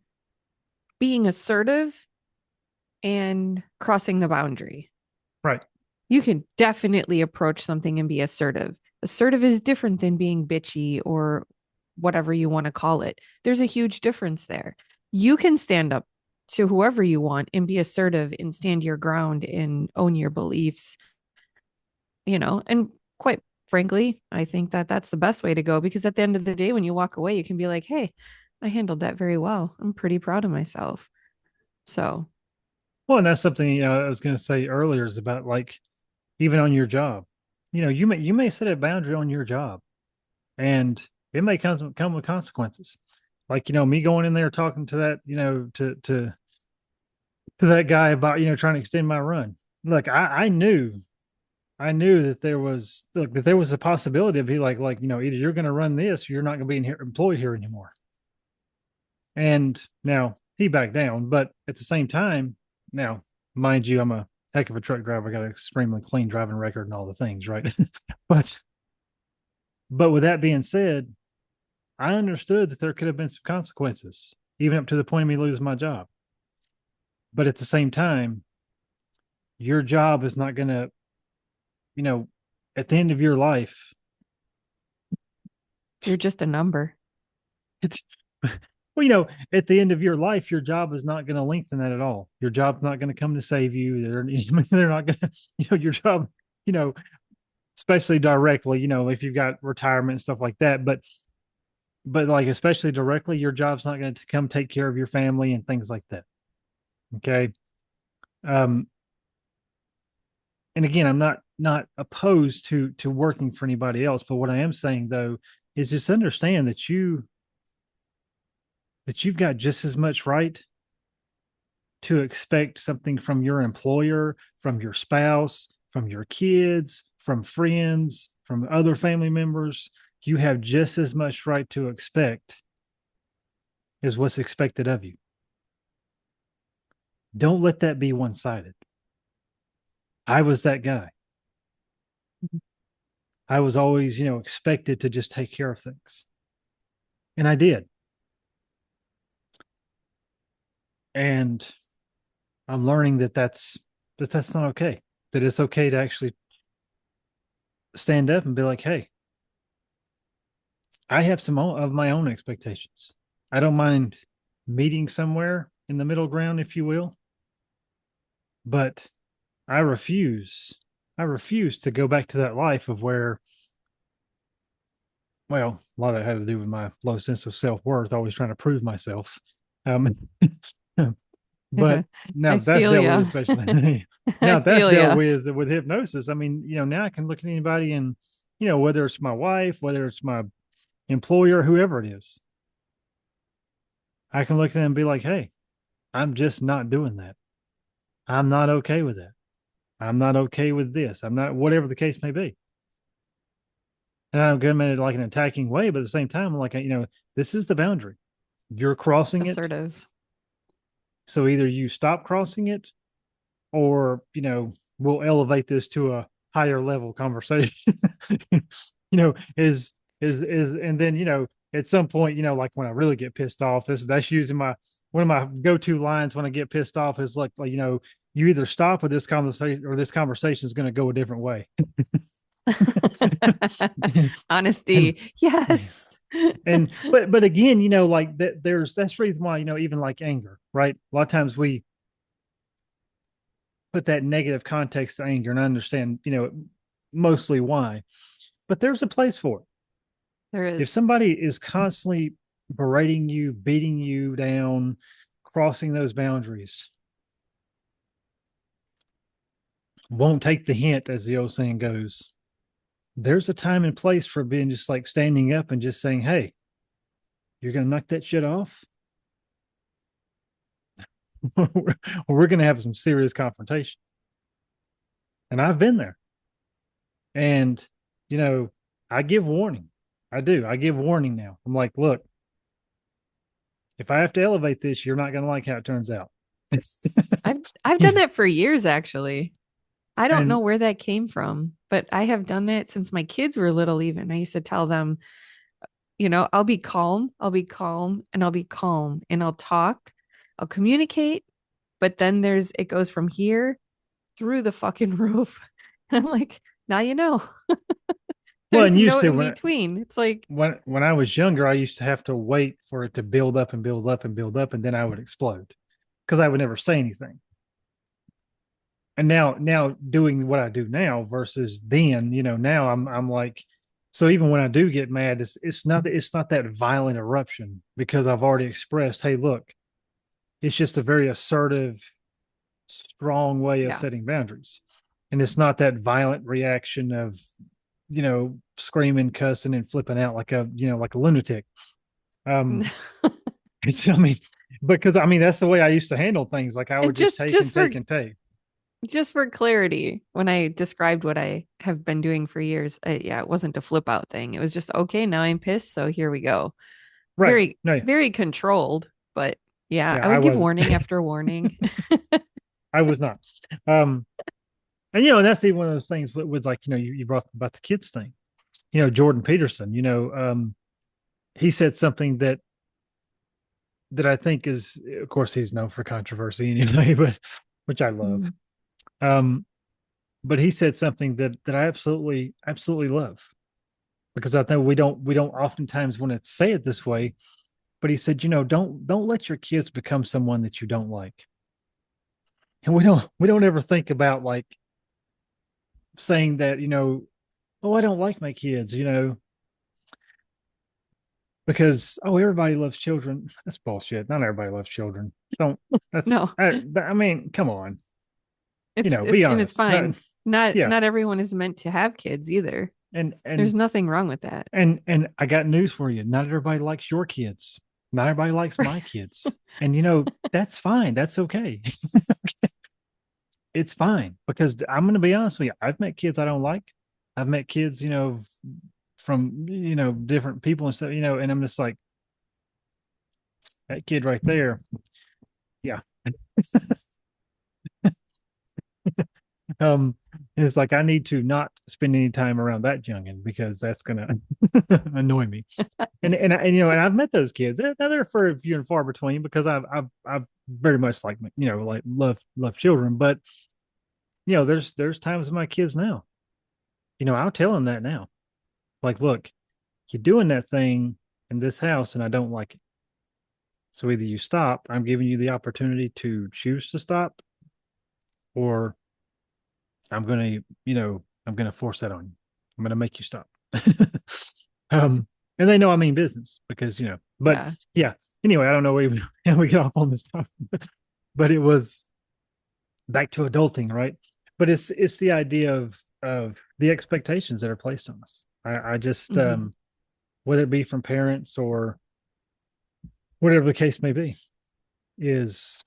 being assertive and crossing the boundary. right, You can definitely approach something and be assertive. Assertive is different than being bitchy or whatever you want to call it. There's a huge difference there. You can stand up to whoever you want and be assertive and stand your ground and own your beliefs, and quite frankly, I think that that's the best way to go because at the end of the day, when you walk away, you can be like, hey, I handled that very well. I'm pretty proud of myself. So, well, and that's something I was going to say earlier is about like even on your job. You may set a boundary on your job, and it may come with consequences. Like me going in there talking to that to that guy about trying to extend my run. Look, I knew that there was a possibility of be like either you're going to run this or you're not going to be employed here anymore. And now he backed down, but at the same time, now mind you, I'm a heck of a truck driver. I got an extremely clean driving record and all the things, right? but but with that being said, I understood that there could have been some consequences, even up to the point of me losing my job. But at the same time, your job is not going to, you know, at the end of your life, you're just a number. it's well, at the end of your life, your job is not going to lengthen that at all. Your job's not going to come to save you. They're not going to, your job, you know, especially directly, if you've got retirement and stuff like that. But like, especially directly, your job's not going to come take care of your family and things like that. Okay. Um, and again, I'm not opposed to working for anybody else, but what I am saying though is just understand that you've got just as much right to expect something from your employer, from your spouse, from your kids, from friends, from other family members. You have just as much right to expect as what's expected of you. Don't let that be one sided. I was that guy. I was always, expected to just take care of things. And I did. And I'm learning that's not okay. That it's okay to actually stand up and be like, hey, I have some of my own expectations. I don't mind meeting somewhere in the middle ground, if you will, but I refuse. I refuse to go back to that life of where, well, a lot of that had to do with my low sense of self worth, always trying to prove myself. Um, but now I that's feel dealt with, ya. especially I now that's feel dealt ya. with hypnosis. I mean, now I can look at anybody and, whether it's my wife, whether it's my employer, whoever it is, I can look at them and be like, hey, I'm just not doing that. I'm not okay with that. I'm not okay with this. I'm not, whatever the case may be. And I don't come at it like an attacking way, but at the same time, I'm like, this is the boundary. You're crossing it. Assertive. So either you stop crossing it or, we'll elevate this to a higher level conversation. And then, at some point, like when I really get pissed off, that's using one of my go-to lines when I get pissed off is like, you either stop with this conversation or this conversation is going to go a different way. and, Honesty. yeah. Yes. But again, like that's the reason why, even like anger, right? A lot of times we put that negative context to anger and I understand, mostly why, but there's a place for it. There If is. somebody is constantly berating you, beating you down, crossing those boundaries, won't take the hint, as the old saying goes. There's a time and place for being just like standing up and just saying, "Hey, you're going to knock that shit off." We're going to have some serious confrontation. And I've been there. And, you know, I give warning. I do. I give warning now. I'm like, look, if I have to elevate this, you're not going to like how it turns out. I've done Yeah. that for years actually. I don't know And where that came from, but I have done that since my kids were little even. I used to tell them, I'll be calm, and I'll be calm, and I'll talk, I'll communicate, but then it goes from here through the fucking roof. And I'm like, now you know. well, There's and no used to in between. It's like, when I was younger, I used to have to wait for it to build up and build up and build up, and then I would explode because I would never say anything. And now doing what I do now versus then, now I'm like, so even when I do get mad, it's not that violent eruption because I've already expressed, hey, look, it's just a very assertive, strong way of yeah. setting boundaries. And it's not that violent reaction of, screaming, cussing, and flipping out like a lunatic. Um, it's, I mean, because I mean, that's the way I used to handle things. Like I would And just just take and just for take and take. just for clarity, when I described what I have been doing for years, yeah, it wasn't a flip out thing. It was just, okay, now I'm pissed, so here we go. Right. Very, No, very controlled, but yeah, yeah, I I would give wasn't. warning after warning. I was not. Um, and that's even one of those things with like, you brought about the kids thing. Jordan Peterson, he said something that I think is, of course, he's known for controversy anyway, but which I love. Mhm. Um, but he said something that I absolutely, absolutely love because I know we don't oftentimes want to say it this way, but he said, don't let your kids become someone that you don't like. And we don't ever think about like saying that, oh, I don't like my kids, because everybody loves children. That's bullshit. Not everybody loves children. Don't that's No, I mean, come on. it's Be and it's honest. No, fine. Not yeah. not everyone is meant to have kids either. And There's and nothing wrong with that. and I got news for you. Not everybody likes your kids. Not everybody likes my kids. And that's fine. That's okay. It's fine because I'm going to be honest with you. I've met kids I don't like. I've met kids, from different people and stuff, and I'm just like that kid right there. Yeah. um and it's like I need to not spend any time around that youngin because that's gonna annoy me. And I've met those kids. They're few and far between because I've very much like love children, but there's times with my kids now. I'll tell them that now. Like, look, you're doing that thing in this house, and I don't like it. So either you stop. I'm giving you the opportunity to choose to stop, or I'm gonna force that on you. I'm gonna make you stop. um, and they know I mean business because but Yeah. yeah. Anyway, I don't know how we get off on this stuff, but it was back to adulting, right? But it's the idea of the expectations that are placed on us. I just Hmm. whether it be from parents or whatever the case may be, is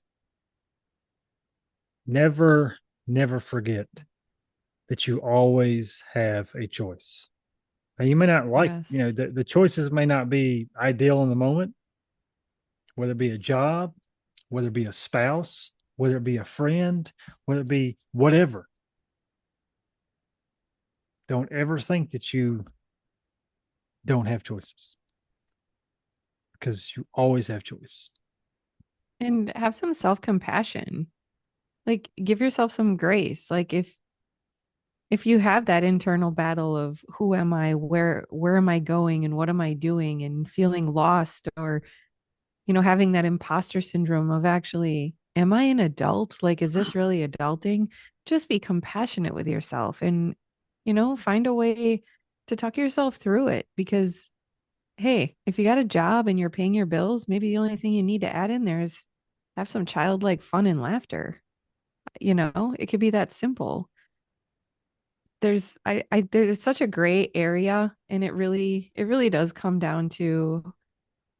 never, never forget that you always have a choice. Now, you may not like, Yes. the choices may not be ideal in the moment, whether it be a job, whether it be a spouse, whether it be a friend, whether it be whatever. Don't ever think that you don't have choices because you always have choice. And have some self-compassion. Like, give yourself some grace. Like, if you have that internal battle of who am I, where am I going, and what am I doing, and feeling lost, or having that imposter syndrome of, actually, am I an adult? Like, is this really adulting? Just be compassionate with yourself, and find a way to talk yourself through it, because hey, if you got a job and you're paying your bills, maybe the only thing you need to add in there is have some childlike fun and laughter. It could be that simple. there's it's such a gray area, and it really does come down to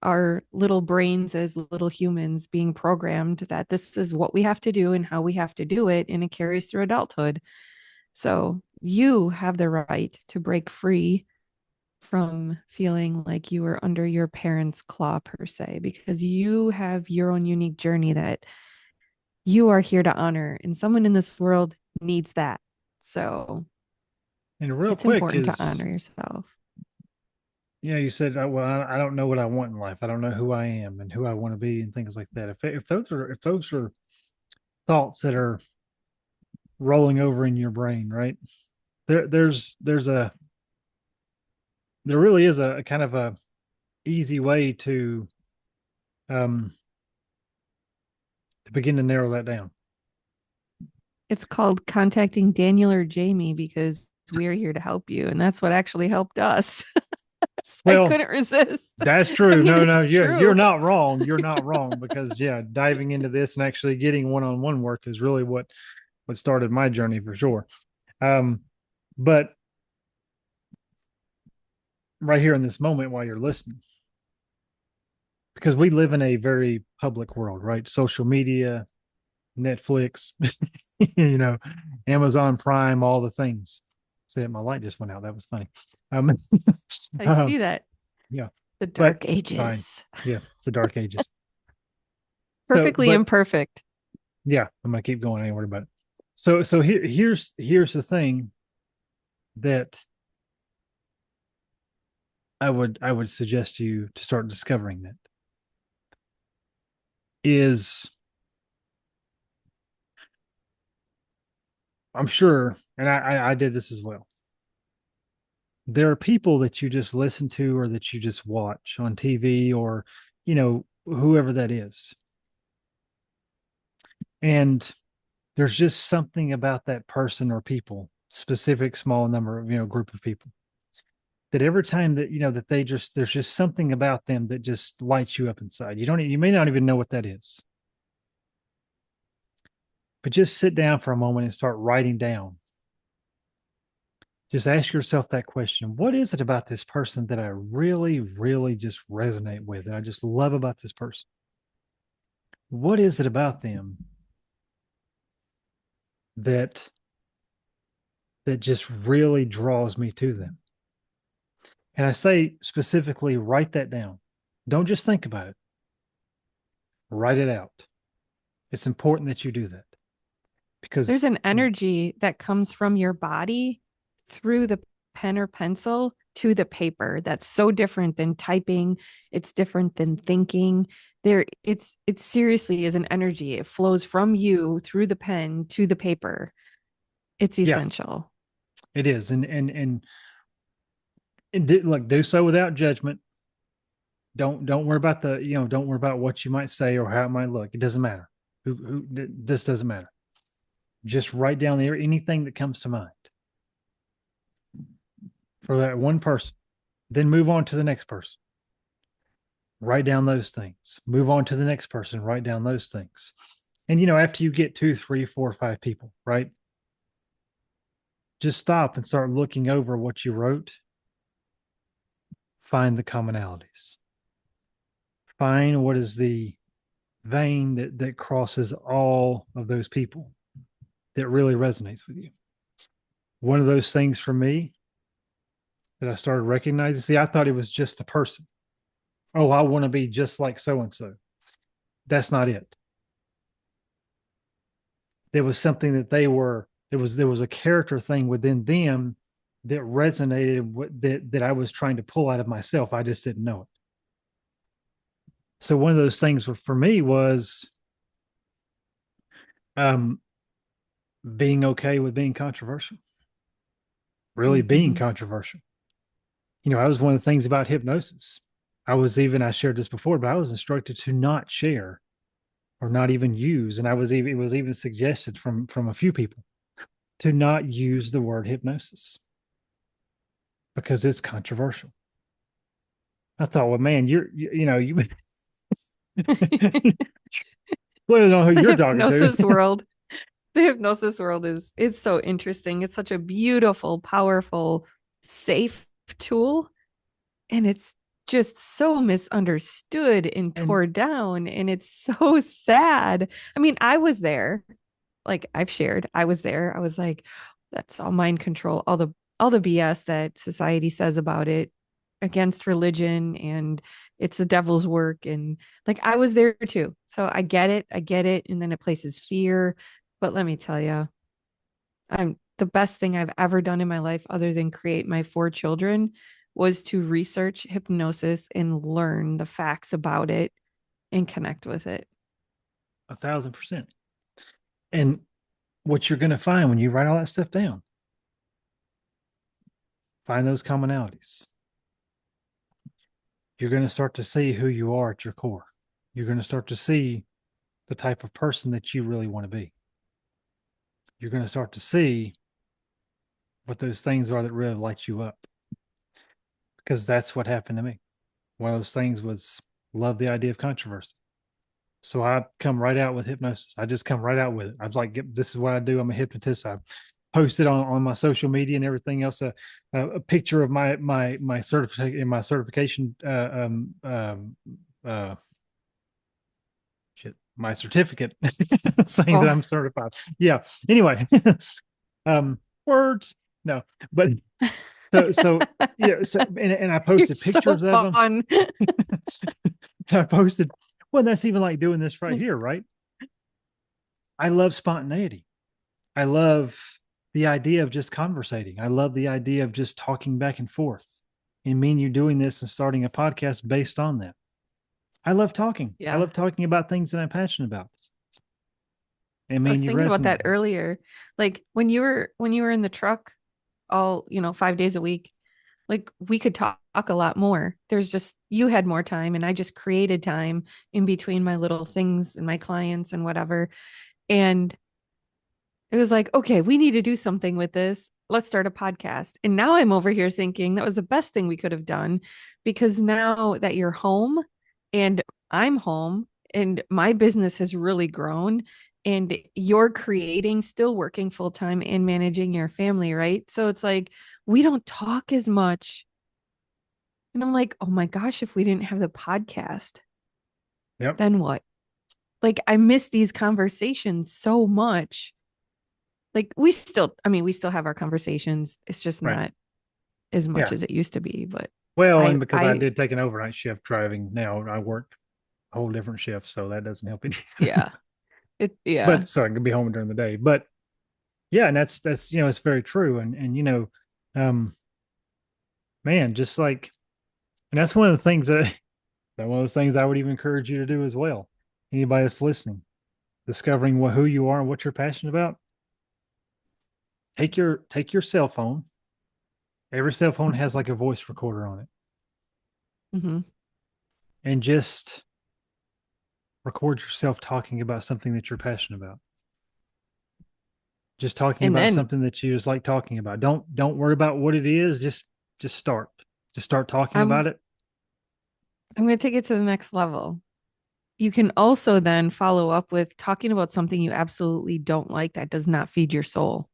our little brains as little humans being programmed that this is what we have to do and how we have to do it, and it carries through adulthood. So you have the right to break free from feeling like you are under your parents' claw per se, because you have your own unique journey that you are here to honor, and someone in this world needs that. So And real it's quick important to is, honor yourself. you said, well, I don't know what I want in life. I don't know who I am and who I want to be and things like that. If those are thoughts that are rolling over in your brain, right? There's a there really is a kind of a easy way um to begin to narrow that down. It's called contacting Daniel or Jamie, because we are here to help you. And that's what actually helped us. I Well, couldn't resist. that's I true. mean, No, no, it's you're true. not wrong. You're not wrong because yeah, diving into this and actually getting one-on-one work is really what started my journey for sure. Um, but right here in this moment while you're listening, because we live in a very public world, right? Social media, Netflix, you know, Amazon Prime, all the things. See, my light just went out. That was funny. Um, I um, see that. yeah, The but dark fine. ages. Yeah, it's the dark ages. So, Perfectly but imperfect. yeah, I'm gonna keep going. I ain't worried about it. So here's the thing that I would suggest you to start discovering that is I'm sure, and I did this as well. There are people that you just listen to or that you just watch on TV or whoever that is, and there's just something about that person or people, specific small number of group of people that every time that that there's just something about them that just lights you up inside. You may not even know what that is, but just sit down for a moment and start writing down. Just ask yourself that question. What is it about this person that I really, really just resonate with and I just love about this person? What is it about them that just really draws me to them? And I say specifically, write that down. Don't just think about it. Write it out. It's important that you do that There's because an energy that comes from your body through the pen or pencil to the paper that's so different than typing. It's different than thinking. It seriously is an energy. It flows from you through the pen to the paper. It's yeah, essential. it is. And look, do so without judgment. Don't worry about don't worry about what you might say or how it might look. It doesn't matter. This doesn't matter. Just write down there anything that comes to mind for that one person. Then move on to the next person. Write down those things. Move on to the next person. Write down those things. And after you get 2, 3, 4, 5 people, right? Just stop and start looking over what you wrote. Find the commonalities. Find what is the vein that crosses all of those people that really resonates with you. One of those things for me that I started recognizing, see, I thought it was just the person. Oh, I want to be just like so and so. That's not it. There was something that there was a character thing within them that resonated with, that I was trying to pull out of myself. I just didn't know it. So one of those things for me was um, being okay with being controversial, really being Mm-hmm. controversial. I was one of the things about hypnosis. I shared this before, but I was instructed to not share or not even use. And it was even suggested from a few people to not use the word hypnosis because it's controversial. I thought, well, man, you clearly don't know who The you're talking to. hypnosis world. The hypnosis world is it's so interesting. It's such a beautiful, powerful, safe tool, and it's just so misunderstood and And tore down, and it's so sad. I mean, I was there. Like I've shared, I was there. I was like, that's all mind control, all the BS that society says about it against religion, and it's the devil's work. And like I was there too. So I get it. I get it. And then it places fear. But let me tell you, I'm the best thing I've ever done in my life, other than create my four children, was to research hypnosis and learn the facts about it and connect with it. 1,000%. And what you're going to find when you write all that stuff down, find those commonalities. You're going to start to see who you are at your core. You're going to start to see the type of person that you really want to be. You're going to start to see what those things are that really light you up. Because that's what happened to me. One of those things was love the idea of controversy. So I come right out with hypnosis. I just come right out with it. I was like, this is what I do. I'm a hypnotist. I posted on my social media and everything else a picture of my certification, my certification uh, shit, my certificate saying that Oh, I'm certified. Yeah. Anyway, words no, but so yeah. So and I you're posted so pictures of them. fun. And I posted. Well, that's even like doing this right here, right? I love spontaneity. I love the idea of just conversating. I love the idea of just talking back and forth. And me and you doing this and starting a podcast based on that. I love talking. I Yeah. love talking about things that I'm passionate about. And I me was and you thinking about resonate. that earlier. Like when you were in the truck all, 5 days a week, like we could talk a lot more. There's just you had more time and I just created time in between my little things and my clients and whatever. And it was like, okay, we need to do something with this. Let's start a podcast. And now I'm over here thinking that was the best thing we could have done, because now that you're home and I'm home and my business has really grown and you're creating, still working full time and managing your family, right? So it's like we don't talk as much. And I'm like, oh my gosh, if we didn't have the podcast, Yep. then what? Like I miss these conversations so much. Like we still have our conversations. It's just Right. not as much Yeah. as it used to be. But Well, I, and because I I, did take an overnight shift driving, now I work a whole different shift, so that doesn't help any. yeah, yeah. But so I can be home during the day. But yeah, and that's it's very true. And um, man, just like, and that's one of the things that one of those things I would even encourage you to do as well. Anybody that's listening, discovering who you are and what you're passionate about. Take your cell phone. Every cell phone has like a voice recorder on it, Hmm. and just record yourself talking about something that you're passionate about. Just talking And about then something that you just like talking about. Don't worry about what it is. Just start. Just start talking I'm, about it. I'm going to take it to the next level. You can also then follow up with talking about something you absolutely don't like that does not feed your soul.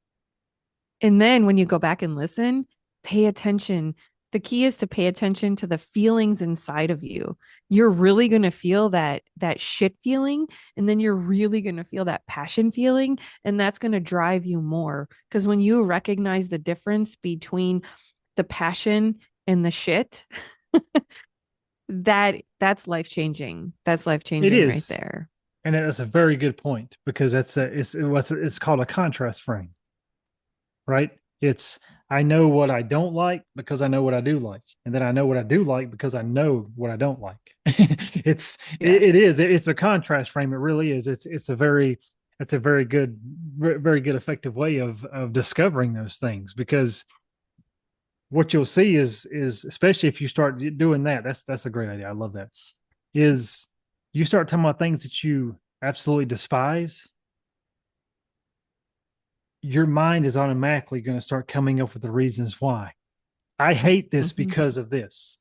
And then when you go back and listen, pay attention. The key is to pay attention to the feelings inside of you. You're really going to feel that shit feeling, and then you're really going to feel that passion feeling, and that's going to drive you more, because when you recognize the difference between the passion and the shit, that's life-changing. That's It life-changing right is, there. and that's a very good point because it's called a contrast frame, right? It's I know what I don't like because I know what I do like, and then I know what I do like because I know what I don't like. Yeah. it's a contrast frame. It really is. It's a very good, very good effective way of discovering those things, because what you'll see is especially if you start doing that, that's a great idea. I love that. Is you start talking about things that you absolutely despise, your mind is automatically going to start coming up with the reasons why. I hate this Mm-hmm. because of this.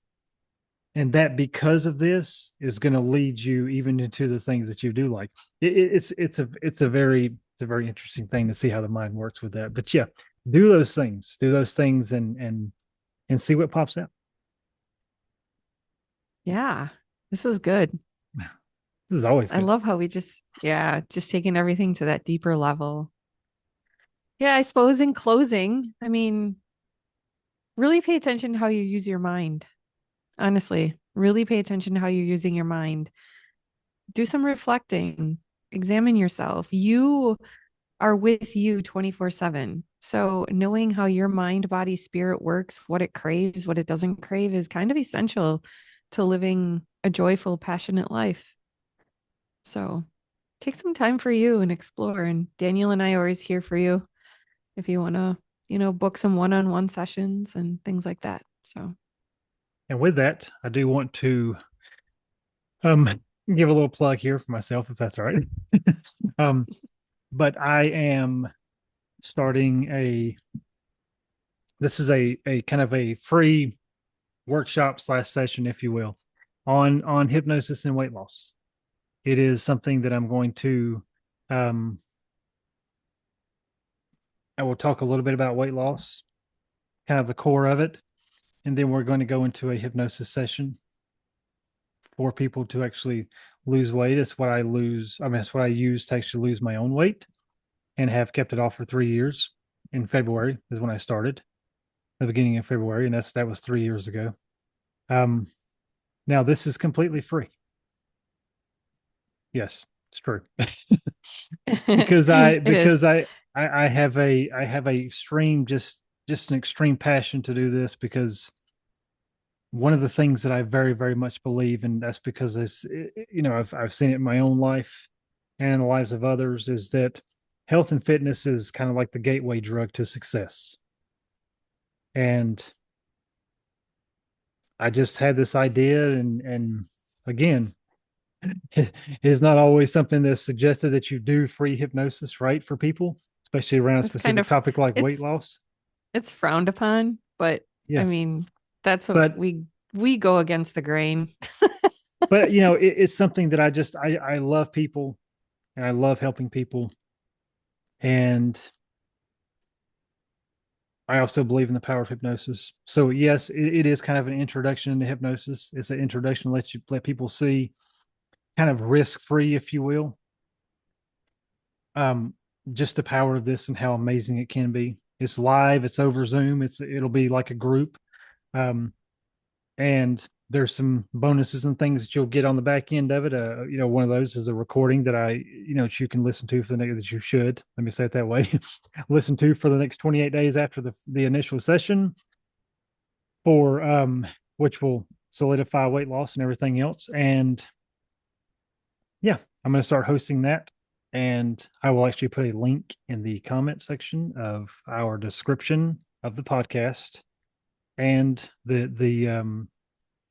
And that because of this is going to lead you even into the things that you do like. It's a very it's a very interesting thing to see how the mind works with that. But yeah, do those things, and see what pops out. Yeah, this is good. This is always I good. love how we just taking everything to that deeper level. Yeah, I suppose in closing, I mean, really pay attention to how you use your mind. Honestly, really pay attention to how you're using your mind. Do some reflecting, examine yourself. You are with you 24/7. So, knowing how your mind, body, spirit works, what it craves, what it doesn't crave is kind of essential to living a joyful, passionate life. So, take some time for you and explore. And Daniel and I are always here for you if you want to, book some one-on-one sessions and things like that. So, And with that, I do want to um give a little plug here for myself, if that's all right. um, but I am starting a this is a kind of a free workshop slash session, if you will, on hypnosis and weight loss. It is something that I'm going to um I will talk a little bit about weight loss, kind of the core of it, and then we're going to go into a hypnosis session for people to actually lose weight. It's what I lose. I mean, it's what I use to actually lose my own weight and have kept it off for 3 years. In February is when I started, the beginning of February, and that was 3 years ago. Um, Now this is completely free. Yes, it's true. because I it because is. I have a extreme just an extreme passion to do this, because one of the things that I very, very much believe, and that's because I've seen it in my own life and in the lives of others, is that health and fitness is kind of like the gateway drug to success. And I just had this idea, and again, it is not always something that's suggested that you do free hypnosis, right, for people, especially around a It's kind specific of topic like weight it's loss. it's frowned upon, but I Yeah, mean, that's what but we go against the grain. it's something that I love people, and I love helping people, and I also believe in the power of hypnosis. So yes, it is kind of an introduction into hypnosis. It's an introduction to let people see, kind of risk free, if you will, um, just the power of this and how amazing it can be. It's live. It's over Zoom. It'll be like a group, um, and there's some bonuses and things that you'll get on the back end of it. One of those is a recording that that you can listen to for the that you should, let me say it that way, listen to for the next 28 days after the initial session, for which will solidify weight loss and everything else. And yeah, I'm going to start hosting that. And I will actually put a link in the comment section of our description of the podcast, and the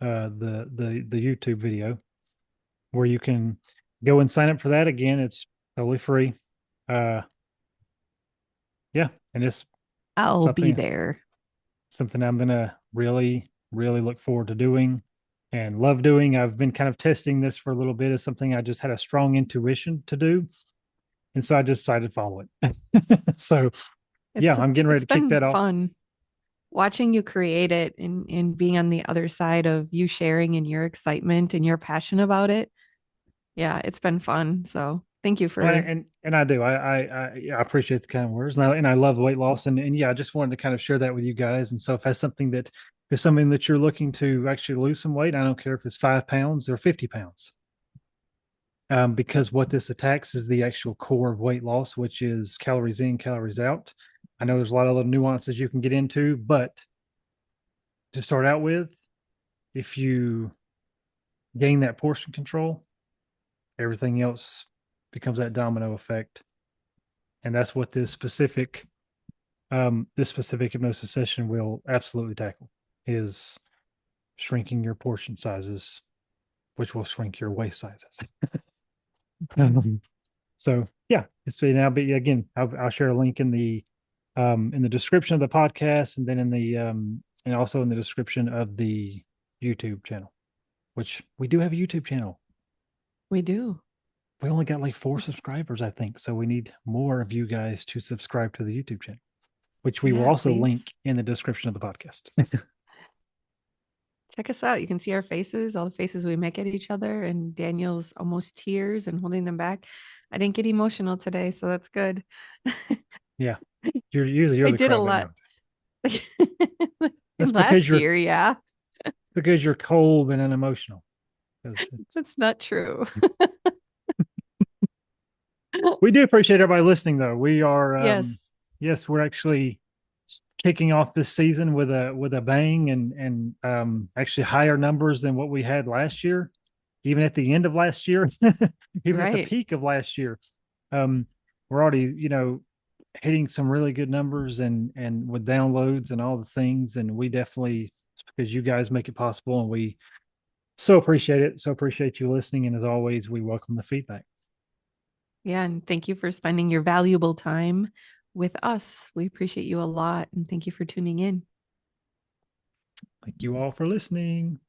YouTube video, where you can go and sign up for that. Again, it's totally free. Uh, yeah, and it's I'll be something there. something I'm gonna really, really look forward to doing and love doing. I've been kind of testing this for a little bit as something I just had a strong intuition to do, and so I just decided to follow it. So yeah, It's I'm getting ready it's to kick been that off. fun watching you create it and being on the other side of you sharing and your excitement and your passion about it. Yeah, it's been fun. So thank you Well, for and I do. I appreciate the kind words, and I love weight loss, and yeah, I just wanted to kind of share that with you guys. And so if that's something that is something that you're looking to actually lose some weight, I don't care if it's 5 pounds or 50 pounds, because what this attacks is the actual core of weight loss, which is calories in, calories out. I know there's a lot of little nuances you can get into, but to start out with, if you gain that portion control, everything else becomes that domino effect, and that's what this specific hypnosis session will absolutely tackle, is shrinking your portion sizes, which will shrink your waist sizes. So yeah, it's now. But again, I'll share a link in the description of the podcast, and then and also in the description of the YouTube channel, which we do have a YouTube channel. we do. we only got like 4 subscribers, I think. So we need more of you guys to subscribe to the YouTube channel, which we will also please link in the description of the podcast. check us out. You can see our faces, all the faces we make at each other, and Daniel's almost tears and holding them back. I didn't get emotional today, so that's good. Yeah. You're I the did a crybaby. lot. That's Last year, yeah. because you're cold and unemotional. That's not true. We do appreciate everybody listening, though. We are, Yes, yes, we're actually kicking off this season with a bang, and actually higher numbers than what we had last year, even at the end of last year, even at the right. peak of last year. Um, we're already, hitting some really good numbers and with downloads and all the things, and we definitely, it's because you guys make it possible, and we so appreciate it. So appreciate you listening, and as always, we welcome the feedback. Yeah, and thank you for spending your valuable time with us. We appreciate you a lot, and thank you for tuning in. Thank you all for listening.